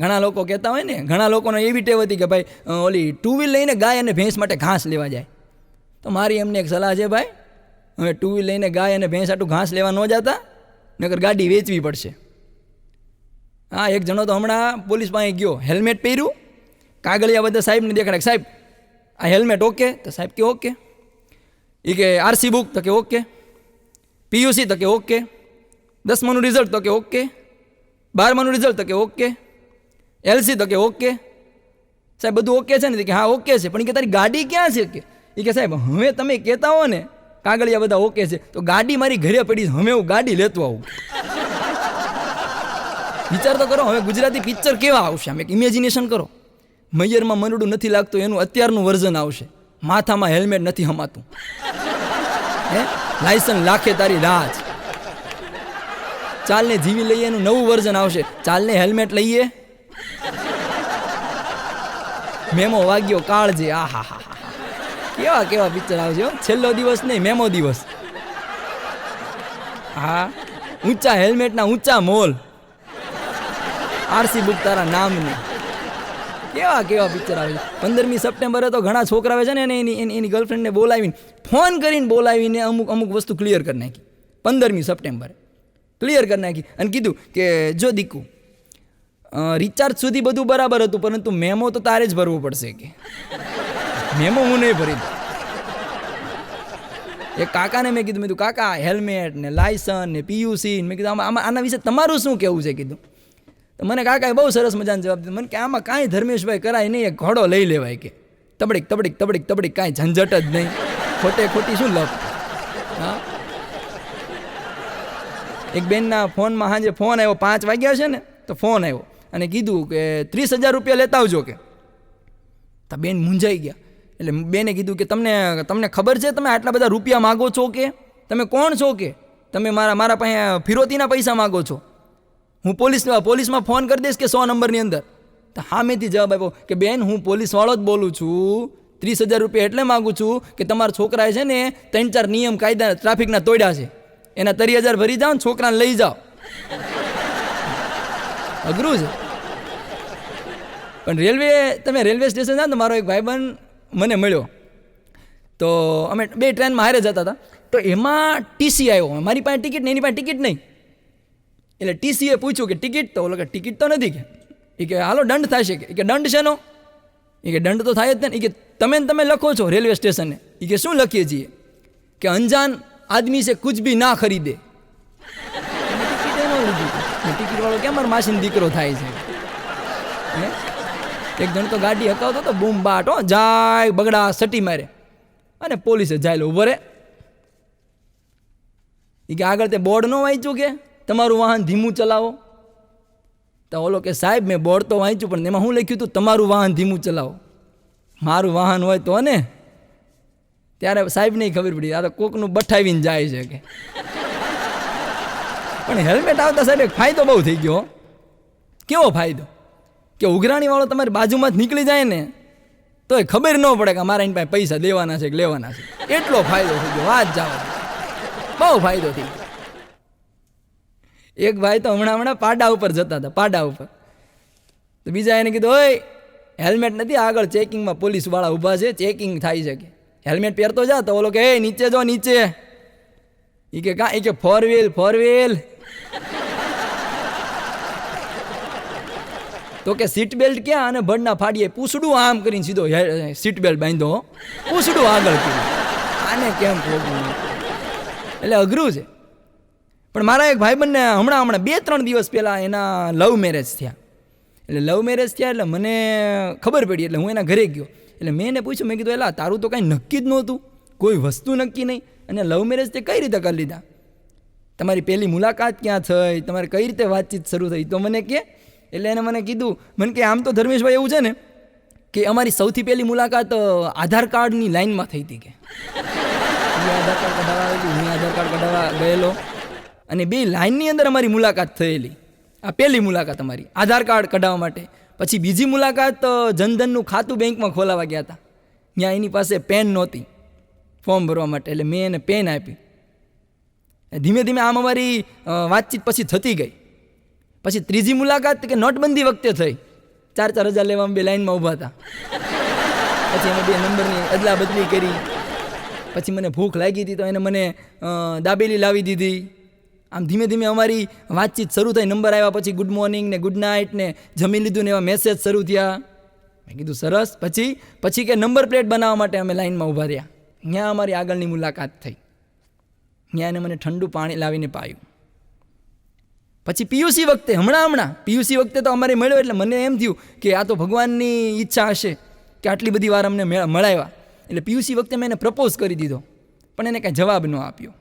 ઘણા લોકો કહેતા હોય ને, ઘણા લોકોને એવી ટેવ હતી કે ભાઈ ઓલી 2 વ્હીલ લઈને ગાય અને ભેંસ માટે ઘાસ લેવા જાય. તો મારી એમને એક સલાહ છે, ભાઈ હવે 2 વ્હીલ લઈને ગાય અને ભેંસ આટલું ઘાસ લેવા ન જતા, નકર ગાડી વેચવી પડશે. હા, એક જણો તો હમણાં પોલીસ પાસે ગયો, હેલ્મેટ પહેર્યું, કાગળિયા બધા સાહેબને દેખાડે, સાહેબ આ હેલ્મેટ ઓકે? તો સાહેબ કે ઓકે. એ કે આરસી બુક? તો કે ઓકે. પીયુસી? તો કે ઓકે. 10માનું રિઝલ્ટ? તો કે ઓકે. 12માનું રિઝલ્ટ? તો કે ઓકે. એલસી? તો કે ઓકે. સાહેબ બધું ઓકે છે ને? કે હા ઓકે છે, પણ કે તારી ગાડી ક્યાં છે? કે એ કે સાહેબ હવે તમે કહેતા હો ને કાગળિયા બધા ઓકે છે તો ગાડી મારી ઘરે પડી, હવે હું ગાડી લેતો આવું. વિચાર તો કરો, હવે ગુજરાતી પિક્ચર કેવા આવશે? આમ એક ઇમેજિનેશન કરો. મૈયરમાં મનડું નથી લાગતું એનું અત્યારનું વર્ઝન આવશે, માથામાં હેલ્મેટ નથી હમાતું, લાયસન્સ લાખે તારી રાજ, ચાલને જીવી લઈએ એનું નવું વર્ઝન આવશે, ચાલને હેલ્મેટ લઈએ, મેમો વાગ્યો કાળજે. આ હા હા હા, કેવા પિક્ચર આવશે. છેલ્લો દિવસ નહીં, મેમો દિવસ. હા, ઊંચા હેલ્મેટના ઊંચા મોલ, આરસી બુક તારા નામની. કેવા પિક્ચર આવે છે. 15મી સપ્ટેમ્બરે તો ઘણા છોકરાઓ છે ને એની ગર્લફ્રેન્ડને બોલાવીને ફોન કરીને બોલાવીને અમુક વસ્તુ ક્લિયર કરી નાખી. 15મી સપ્ટેમ્બરે ક્લિયર કરી નાખી અને કીધું કે જો દીકુ રિચાર્જ સુધી બધું બરાબર હતું, પરંતુ મેમો તો તારે જ ભરવું પડશે. કે મેમો હું નહીં ભરી દઉં. એક કાકાને મેં કીધું કાકા હેલ્મેટ ને લાયસન્સ ને પીયુસી, મેં કીધું આના વિશે તમારું શું કહેવું છે? કીધું તો મને કાકાએ બહુ સરસ મજાનો જવાબ દીધો. મને કે આમાં કાંઈ ધર્મેશભાઈ કરાય નહીં, એક ઘોડો લઈ લેવાય. કે તબડીક કાંઈ ઝંઝટ જ નહીં, ખોટી શું લપ. હા, એક બેનના ફોનમાં સાંજે ફોન આવ્યો, 5 વાગ્યા છે ને તો ફોન આવ્યો અને કીધું કે 30,000 રૂપિયા લેતા આવજો. કે તો બેન મૂંઝાઈ ગયા. એટલે બેને કીધું કે તમને ખબર છે તમે આટલા બધા રૂપિયા માગો છો કે તમે કોણ છો કે તમે મારા પાસે ફિરોતીના પૈસા માગો છો? હું પોલીસમાં ફોન કરી દઈશ કે 100 નંબરની અંદર. તો સામેથી જવાબ આપ્યો કે બેન હું પોલીસવાળો જ બોલું છું, 30,000 રૂપિયા એટલે માગું છું કે તમારા છોકરાએ છે ને 3-4 નિયમ કાયદા ટ્રાફિકના તોડ્યા છે, એના 30,000 ભરી જાઓ ને છોકરાને લઈ જાઓ. અઘરું છે. પણ તમે રેલવે સ્ટેશન જાઓ તો મારો એક ભાઈબંધ મને મળ્યો. તો અમે 2 ટ્રેનમાં હારે જતા હતા. તો એમાં ટીસી આવ્યો, મારી પાસે ટિકિટ નહીં, એની પાસે ટિકિટ નહીં. એટલે ટીસીએ પૂછ્યું કે ટિકિટ? તો ઓલો કે ટિકિટ તો નથી. કે હાલો દંડ થશે. કે દંડ શેનો? કે દંડ તો થાય જ ને. કે તમે લખો છો રેલવે સ્ટેશને. કે શું લખીએ છીએ? કે અંજાન આદમી સે કુછ ભી ના ખરીદે. ટિકિટ વાળો કેમ મારા માસીનો દીકરો થાય છે? એક જણ તો ગાડી હકાવતો તો બૂમ બાટ જાય બગડા સટી મારે અને પોલીસે જાય ઉભો રે. કે આગળ તે બોર્ડ ન વાંચ્યું કે તમારું વાહન ધીમું ચલાવો? તો ઓલો કે સાહેબ મેં બોર્ડ તો વાંચ્યું પણ એમાં શું લખ્યું હતું? તમારું વાહન ધીમું ચલાવો. મારું વાહન હોય તો ને ત્યારે સાહેબ નહીં ખબર પડી, આ તો કોકનું બઠાવીને જાય છે કે. પણ હેલ્મેટ આવતા સાહેબ એક ફાયદો બહુ થઈ ગયો. કેવો ફાયદો? કે ઉઘરાણી વાળો તમારી બાજુમાં જ નીકળી જાય ને તો એ ખબર ન પડે કે મારા એની પાસે પૈસા દેવાના છે કે લેવાના છે. એટલો ફાયદો થઈ ગયો, વાત જવા બહુ ફાયદો થઈ ગયો. એક ભાઈ તો હમણાં પાડા ઉપર જતા હતા, પાડા ઉપર. તો બીજા એને કીધું ઓય હેલ્મેટ નથી, આગળ ચેકિંગમાં પોલીસવાળા ઊભા છે, ચેકિંગ થાય છે કે હેલ્મેટ પહેરતો જા. તો ઓલો કે એ નીચે જો નીચે. એ કે કાં? એ કે ફોર વ્હીલ. તો કે સીટ બેલ્ટ ક્યાં? અને ભડના ફાડીએ પૂછડું આમ કરીને સીધો સીટ બેલ્ટ બાંધો, પૂછડું આગળ કર્યું. આને કેમ ખોટું? એટલે અઘરું છે. પણ મારા એક ભાઈબંધને હમણાં 2-3 દિવસ પહેલાં એના લવ મેરેજ થયા. એટલે લવ મેરેજ થયા એટલે મને ખબર પડી. એટલે હું એના ઘરે ગયો. એટલે મેં એને પૂછ્યું, મેં કીધું એલા તારું તો કાંઈ નક્કી જ નહોતું, કોઈ વસ્તુ નક્કી નહીં, અને લવ મેરેજ તે કઈ રીતે કરી લીધા? તમારી પહેલી મુલાકાત ક્યાં થઈ? તમારે કઈ રીતે વાતચીત શરૂ થઈ? તો મને કે એટલે એને મને કીધું, મને કે આમ તો ધર્મેશભાઈ એવું છે ને કે અમારી સૌથી પહેલી મુલાકાત આધાર કાર્ડની લાઈનમાં થઈ હતી. કે આધાર કાર્ડ કઢાવવા આવેલી, હું આધાર કાર્ડ કઢાવવા ગયેલો અને 2 લાઈનની અંદર અમારી મુલાકાત થયેલી. આ પહેલી મુલાકાત અમારી આધાર કાર્ડ કઢાવવા માટે. પછી બીજી મુલાકાત જનધનનું ખાતું બેંકમાં ખોલાવા ગયા હતા. ત્યાં એની પાસે પેન નહોતી ફોર્મ ભરવા માટે, એટલે મેં એને પેન આપી. ધીમે ધીમે આમ અમારી વાતચીત પછી થતી ગઈ. પછી ત્રીજી મુલાકાત કે નોટબંધી વખતે થઈ. 4-4 હજાર લેવામાં 2 લાઈનમાં ઊભા હતા. પછી અમે 2 નંબરની અદલા બદલી કરી. પછી મને ભૂખ લાગી હતી તો એને મને દાબેલી લાવી દીધી. આમ ધીમે ધીમે અમારી વાતચીત શરૂ થઈ. નંબર આવ્યા પછી ગુડ મોર્નિંગ ને ગુડ નાઇટ ને જમી લીધું ને એવા મેસેજ શરૂ થયા. મેં કીધું સરસ. પછી કે નંબર પ્લેટ બનાવવા માટે અમે લાઈનમાં ઊભા રહ્યા. ત્યાં અમારી આગળની મુલાકાત થઈ. ત્યાં એને મને ઠંડુ પાણી લાવીને પાયું. પછી પીયુસી વખતે હમણાં પીયુસી વખતે તો અમારે મળ્યો એટલે મને એમ થયું કે આ તો ભગવાનની ઈચ્છા હશે કે આટલી બધી વાર અમને મળાવ્યા. એટલે પીયુસી વખતે મેં એને પ્રપોઝ કરી દીધો પણ એને કાંઈ જવાબ ન આપ્યો.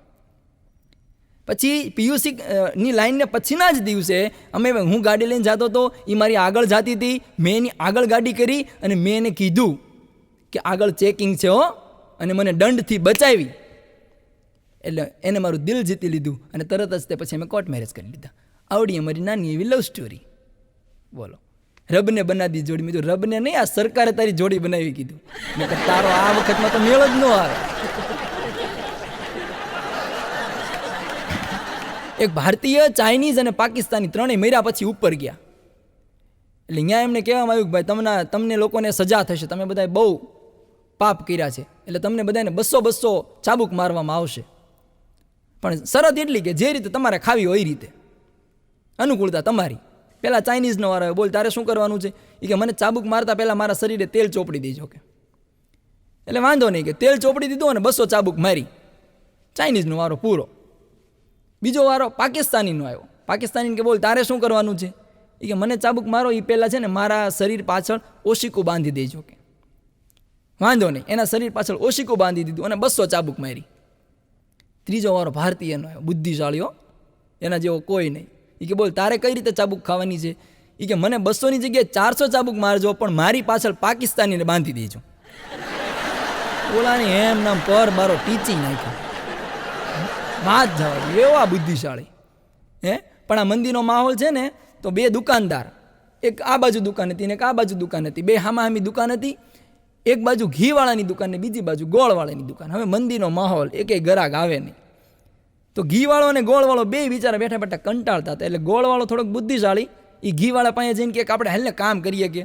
પછી પીયુસીની લાઈનને પછીના જ દિવસે હું ગાડી લઈને જતો હતો, એ મારી આગળ જતી હતી. મેં એની આગળ ગાડી કરી અને મેં એને કીધું કે આગળ ચેકિંગ છે હો, અને મને દંડથી બચાવી. એટલે એને મારું દિલ જીતી લીધું અને તરત જ તે પછી અમે કોર્ટ મેરેજ કરી લીધા. આવડી અમારી નાની એવી લવ સ્ટોરી. બોલો, રબને બનાવી જોડી. મેં કીધું રબને નહીં, આ સરકારે તારી જોડી બનાવી કીધું. મેં કહ્યું તારો આ વખતમાં તો મેળ જ ન આવે. એક ભારતીય, ચાઇનીઝ અને પાકિસ્તાની ત્રણેય મર્યા પછી ઉપર ગયા. એટલે અહીંયા એમને કહેવામાં આવ્યું કે ભાઈ તમને લોકોને સજા થશે, તમે બધા બહુ પાપ કર્યા છે, એટલે તમને બધાને 200 ચાબુક મારવામાં આવશે. પણ શરત એટલી કે જે રીતે તમારે ખાવી હોય એ રીતે, અનુકૂળતા તમારી. પહેલાં ચાઇનીઝનો વારો આવ્યો. બોલ તારે શું કરવાનું છે? એ કે મને ચાબુક મારતા પહેલાં મારા શરીરે તેલ ચોપડી દેજો. કે એટલે વાંધો નહીં, કે તેલ ચોપડી દીધું અને 200 ચાબુક મારી. ચાઇનીઝનો વારો પૂરો. બીજો વારો પાકિસ્તાનીનો આવ્યો. પાકિસ્તાની કે બોલ તારે શું કરવાનું છે? એ કે મને ચાબુક મારો એ પહેલાં છે ને મારા શરીર પાછળ ઓશિકું બાંધી દેજો. કે વાંધો નહીં, એના શરીર પાછળ ઓશિકું બાંધી દીધું અને 200 ચાબુક મારી. ત્રીજો વારો ભારતીયનો આવ્યો, બુદ્ધિશાળીઓ, એના જેવો કોઈ નહીં. એ કે બોલ તારે કઈ રીતે ચાબુક ખાવાની છે? એ કે મને 200ની જગ્યાએ 400 ચાબુક મારજો, પણ મારી પાછળ પાકિસ્તાનીને બાંધી દેજો. ઓલાની એમ નામ પર મારો ટીચી નાખ્યો. વાત જવા દે, એવા બુદ્ધિશાળી. પણ આ મંદિરનો માહોલ છે ને, તો બે દુકાનદાર, એક આ બાજુ દુકાન હતી ને એક આ બાજુ દુકાન હતી, બે હામાહામી દુકાન હતી. એક બાજુ ઘીવાળાની દુકાન ને બીજી બાજુ ગોળવાળાની દુકાન. હવે મંદિરનો માહોલ, એકેય ગ્રાહક આવે નહીં. તો ઘીવાળો અને ગોળવાળો બે બિચારા બેઠા બેઠા કંટાળતા હતા. એટલે ગોળવાળો થોડોક બુદ્ધિશાળી, એ ઘીવાળા પાસે જઈને કે આપણે હાલને કામ કરીએ કે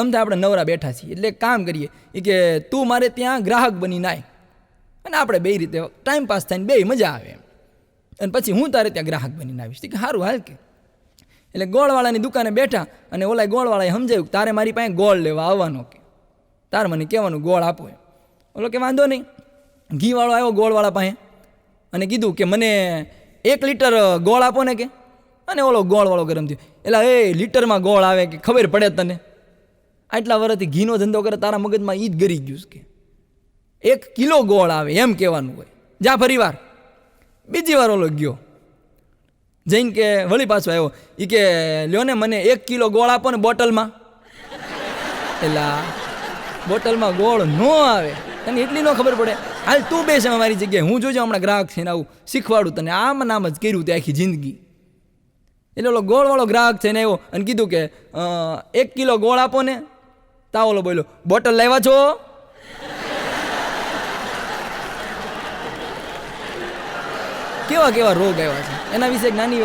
અમથા આપણે નવરા બેઠા છીએ એટલે કામ કરીએ. કે તું મારે ત્યાં ગ્રાહક બની નાય અને આપણે બે રીતે ટાઈમ પાસ થાય ને બે મજા આવે એમ, અને પછી હું તારે ત્યાં ગ્રાહક બનીને આવીશ. કે સારું હાલ કે. એટલે ગોળવાળાની દુકાને બેઠા અને ઓલા ગોળવાળાએ સમજાવ્યું તારે મારી પાસે ગોળ લેવા આવવાનો, કે તારે મને કહેવાનું ગોળ આપો એમ. ઓલો કે વાંધો નહીં. ઘીવાળો આવ્યો ગોળવાળા પાસે અને કીધું કે મને 1 લીટર ગોળ આપો ને કે. અને ઓલો ગોળવાળો ગરમ થયો. એટલે એ લીટરમાં ગોળ આવે કે ખબર પડે તને? આટલા વર્ષથી ઘીનો ધંધો કરે, તારા મગજમાં ઈ જ ગરી ગયું કે 1 કિલો ગોળ આવે એમ કહેવાનું હોય. જા ફરી વાર. બીજી વાર ઓલો ગયો જઈને કે વળી પાછો આવ્યો. એ કે લ્યો ને મને 1 કિલો ગોળ આપો ને બોટલમાં. એટલે બોટલમાં ગોળ ન આવે તને એટલી ન ખબર પડે? હાલ તું બેસે મારી જગ્યાએ, હું જોજો હમણાં ગ્રાહક છે ને આવું શીખવાડું તને. આમ નામ જ કર્યું તે આખી જિંદગી. એટલે ઓલો ગોળવાળો ગ્રાહક છે ને આવ્યો અને કીધું કે 1 કિલો ગોળ આપો ને. તા ઓલો બોલ્યો બોટલ લાવ્યા છો? કેવા કેવા રોગ આવ્યા છે એના વિશે એક નાની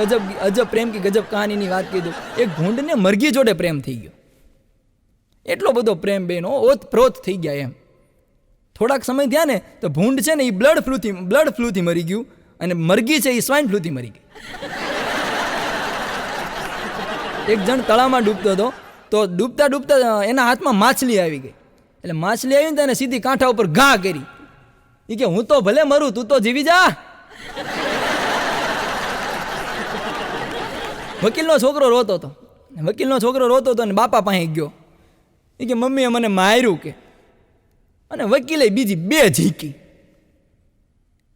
અજબ પ્રેમ કે ગજબ કહાનીની વાત કીધું. એક ભૂંડને મરઘી જોડે પ્રેમ થઈ ગયો. એટલો બધો પ્રેમ બેનો ઓતપ્રોત થઈ ગયા એમ. થોડાક સમય થયા ને તો ભૂંડ છે ને એ બ્લડ ફ્લૂથી મરી ગયું, અને મરઘી છે એ સ્વાઇન ફ્લૂથી મરી ગઈ. એક જણ તળાવમાં ડૂબતો હતો, તો ડૂબતા ડૂબતા એના હાથમાં માછલી આવી ગઈ. એટલે માછલી આવી ને તેને સીધી કાંઠા ઉપર ઘા કરી. એ કે હું તો ભલે મરું, તું તો જીવી જા. વકીલનો છોકરો રોતો હતો અને બાપા પાસે ગયો. એ કે મમ્મીએ મને માર્યું કે, અને વકીલે બીજી 2 ઝીકી.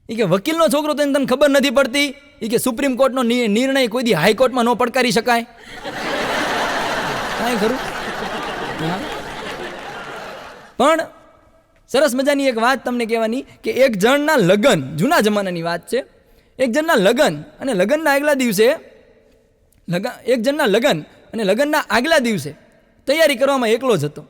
એ કે વકીલનો છોકરો તો તને ખબર નથી પડતી? એ કે સુપ્રીમ કોર્ટનો નિર્ણય કોઈ દી હાઈકોર્ટમાં ન પડકારી શકાય? કાંઈ ખરું. પણ સરસ મજાની એક વાત તમને કહેવાની કે એક જણના લગ્ન, જૂના જમાનાની વાત છે. એક જણના લગ્ન અને લગ્નના આગલા દિવસે તૈયારી કરવામાં એકલો જ હતો.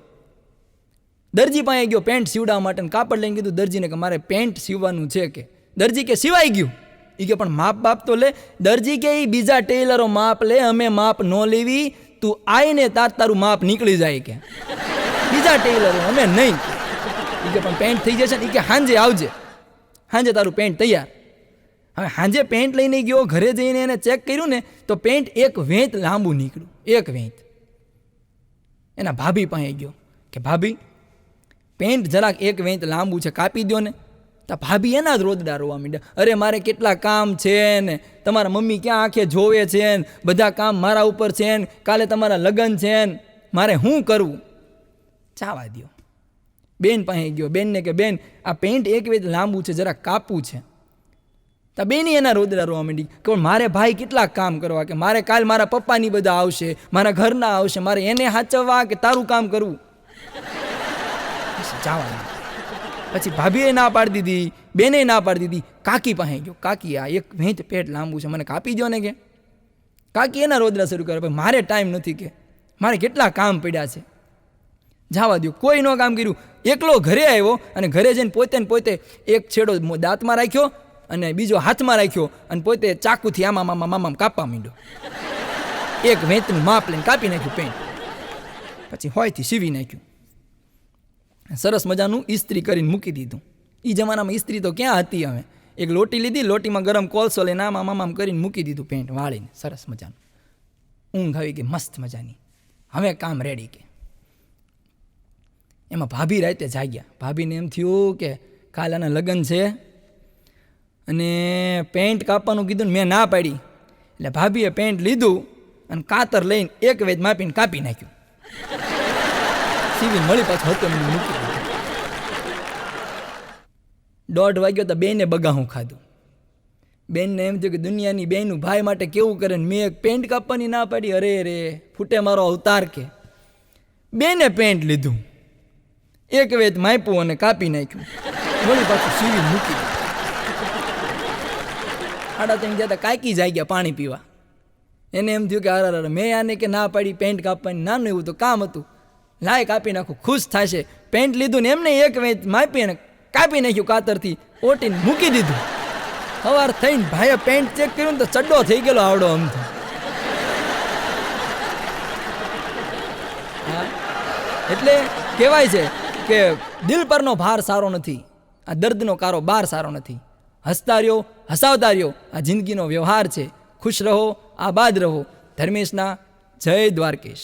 દરજી પાસે ગયો પેન્ટ સીવડાવવા માટે, કાપડ લઈને કીધું દરજીને કે મારે પેન્ટ સીવવાનું છે. કે દરજી કે સિવાઈ ગયું. એ કે પણ માપ બાપ તો લે. દરજી કે એ બીજા ટેલરો માપ લે, અમે માપ ન લેવી. તું આઈને તારું માપ નીકળી જાય કે બીજા ટેલરો, અમે નહીં. એ કે પણ પેન્ટ થઈ જશે ને. એ કે હાંજે આવજે, હાંજે તારું પેન્ટ તૈયાર. હવે હાંજે પેન્ટ લઈને ગયો, ઘરે જઈને એને ચેક કર્યું ને તો પેન્ટ 1 વેંત લાંબુ નીકળ્યું. 1 વેંત. એના ભાભી પાસે ગયો કે ભાભી પેન્ટ જરાક 1 વેંત લાંબુ છે, કાપી દો ને. તો ભાભી એના જ રોદડા રોવા માંડ્યા. અરે મારે કેટલા કામ છે ને, તમારા મમ્મી ક્યાં આંખે જોવે છે ને, બધા કામ મારા ઉપર છે ને, કાલે તમારા લગ્ન છે ને, મારે શું કરવું? ચાવા દો. બેન પાસે ગયો. બેનને કે બેન આ પેન્ટ 1 વેંત લાંબુ છે, જરા કાપવું છે. તો બેની એના રોદડા રોવા માંડી કે મારે ભાઈ કેટલા કામ કરવા, કે મારે કાલ મારા પપ્પાની બધા આવશે, મારા ઘરના આવશે, મારે એને સાચવવા કે તારું કામ કરવું? જવા. પછી ભાભીએ ના પાડી દીધી, બેને ના પાડી દીધી. કાકી પાસે ગયો. કાકી આ 1 વેંત પેટ લાંબુ છે, મને કાપી દો ને. કે કાકી એના રોદડા શરૂ કરે, ભાઈ મારે ટાઈમ નથી, કે મારે કેટલા કામ પડ્યા છે, જવા દો. કોઈ ન કામ કર્યું. એકલો ઘરે આવ્યો અને ઘરે જઈને પોતે એક છેડો દાંતમાં રાખ્યો અને બીજો હાથમાં રાખ્યો અને પોતે ચાકુથી આમાં કાપવા માંડ્યો. 1 વેંતનું માપ લઈને કાપી નાખ્યું પેન્ટ. પછી હોયથી સીવી નાખ્યું. સરસ મજાનું ઇસ્ત્રી કરીને મૂકી દીધું. એ જમાનામાં ઇસ્ત્રી તો ક્યાં હતી? હવે એક લોટી લીધી, લોટીમાં ગરમ કોલસો લઈને આમ કરીને મૂકી દીધું પેન્ટ વાળીને. સરસ મજાનું ઊંઘ આવી ગઈ મસ્ત મજાની. હવે કામ રેડી. કે એમાં ભાભી રાતે જાગ્યા. ભાભીને એમ થયું કે કાલે આના લગ્ન છે અને પેન્ટ કાપવાનું કીધું ને મેં ના પાડી. એટલે ભાભીએ પેન્ટ લીધું અને કાતર લઈને 1 વેંત માપીને કાપી નાખ્યું. સીવી મળી પાછું હતો મૂકી દીધું. 1:30 વાગ્યો તો બેને બગાહું ખાધું. બેનને એમ થયું કે દુનિયાની બેનું ભાઈ માટે કેવું કરે ને મેં એક પેન્ટ કાપવાની ના પાડી. અરે રે ફૂટે મારો અવતાર. કે બેને પેન્ટ લીધું, એક વેત માપ્યું અને કાપી નાખ્યું, વળી પાછું સીવી મૂકી દીધું. 3:30 ગયા કાકી જાય ગયા પાણી પીવા. એને એમ થયું કે અરે મેં આને કે ના પાડી પેન્ટ કાપવાની, નાનું એવું તો કામ હતું, લાય કાપી નાખું, ખુશ થશે. પેન્ટ લીધું ને એમને એક વેચ માપી અને કાપી નાખ્યું કાતરથી, ઓટીને મૂકી દીધું. સવાર થઈને ભાઈએ પેન્ટ ચેક કર્યું ને તો ચડ્ડો થઈ ગયેલો આવડો આમ તો. એટલે કહેવાય છે કે દિલ પરનો ભાર સારો નથી, આ દર્દનો કારો બાર સારો નથી. હસતા રહ્યો, હસાવતા રહ્યો, આ જિંદગીનો વ્યવહાર છે. ખુશ રહો, આબાદ રહો. ધર્મેશના જય દ્વારકેશ.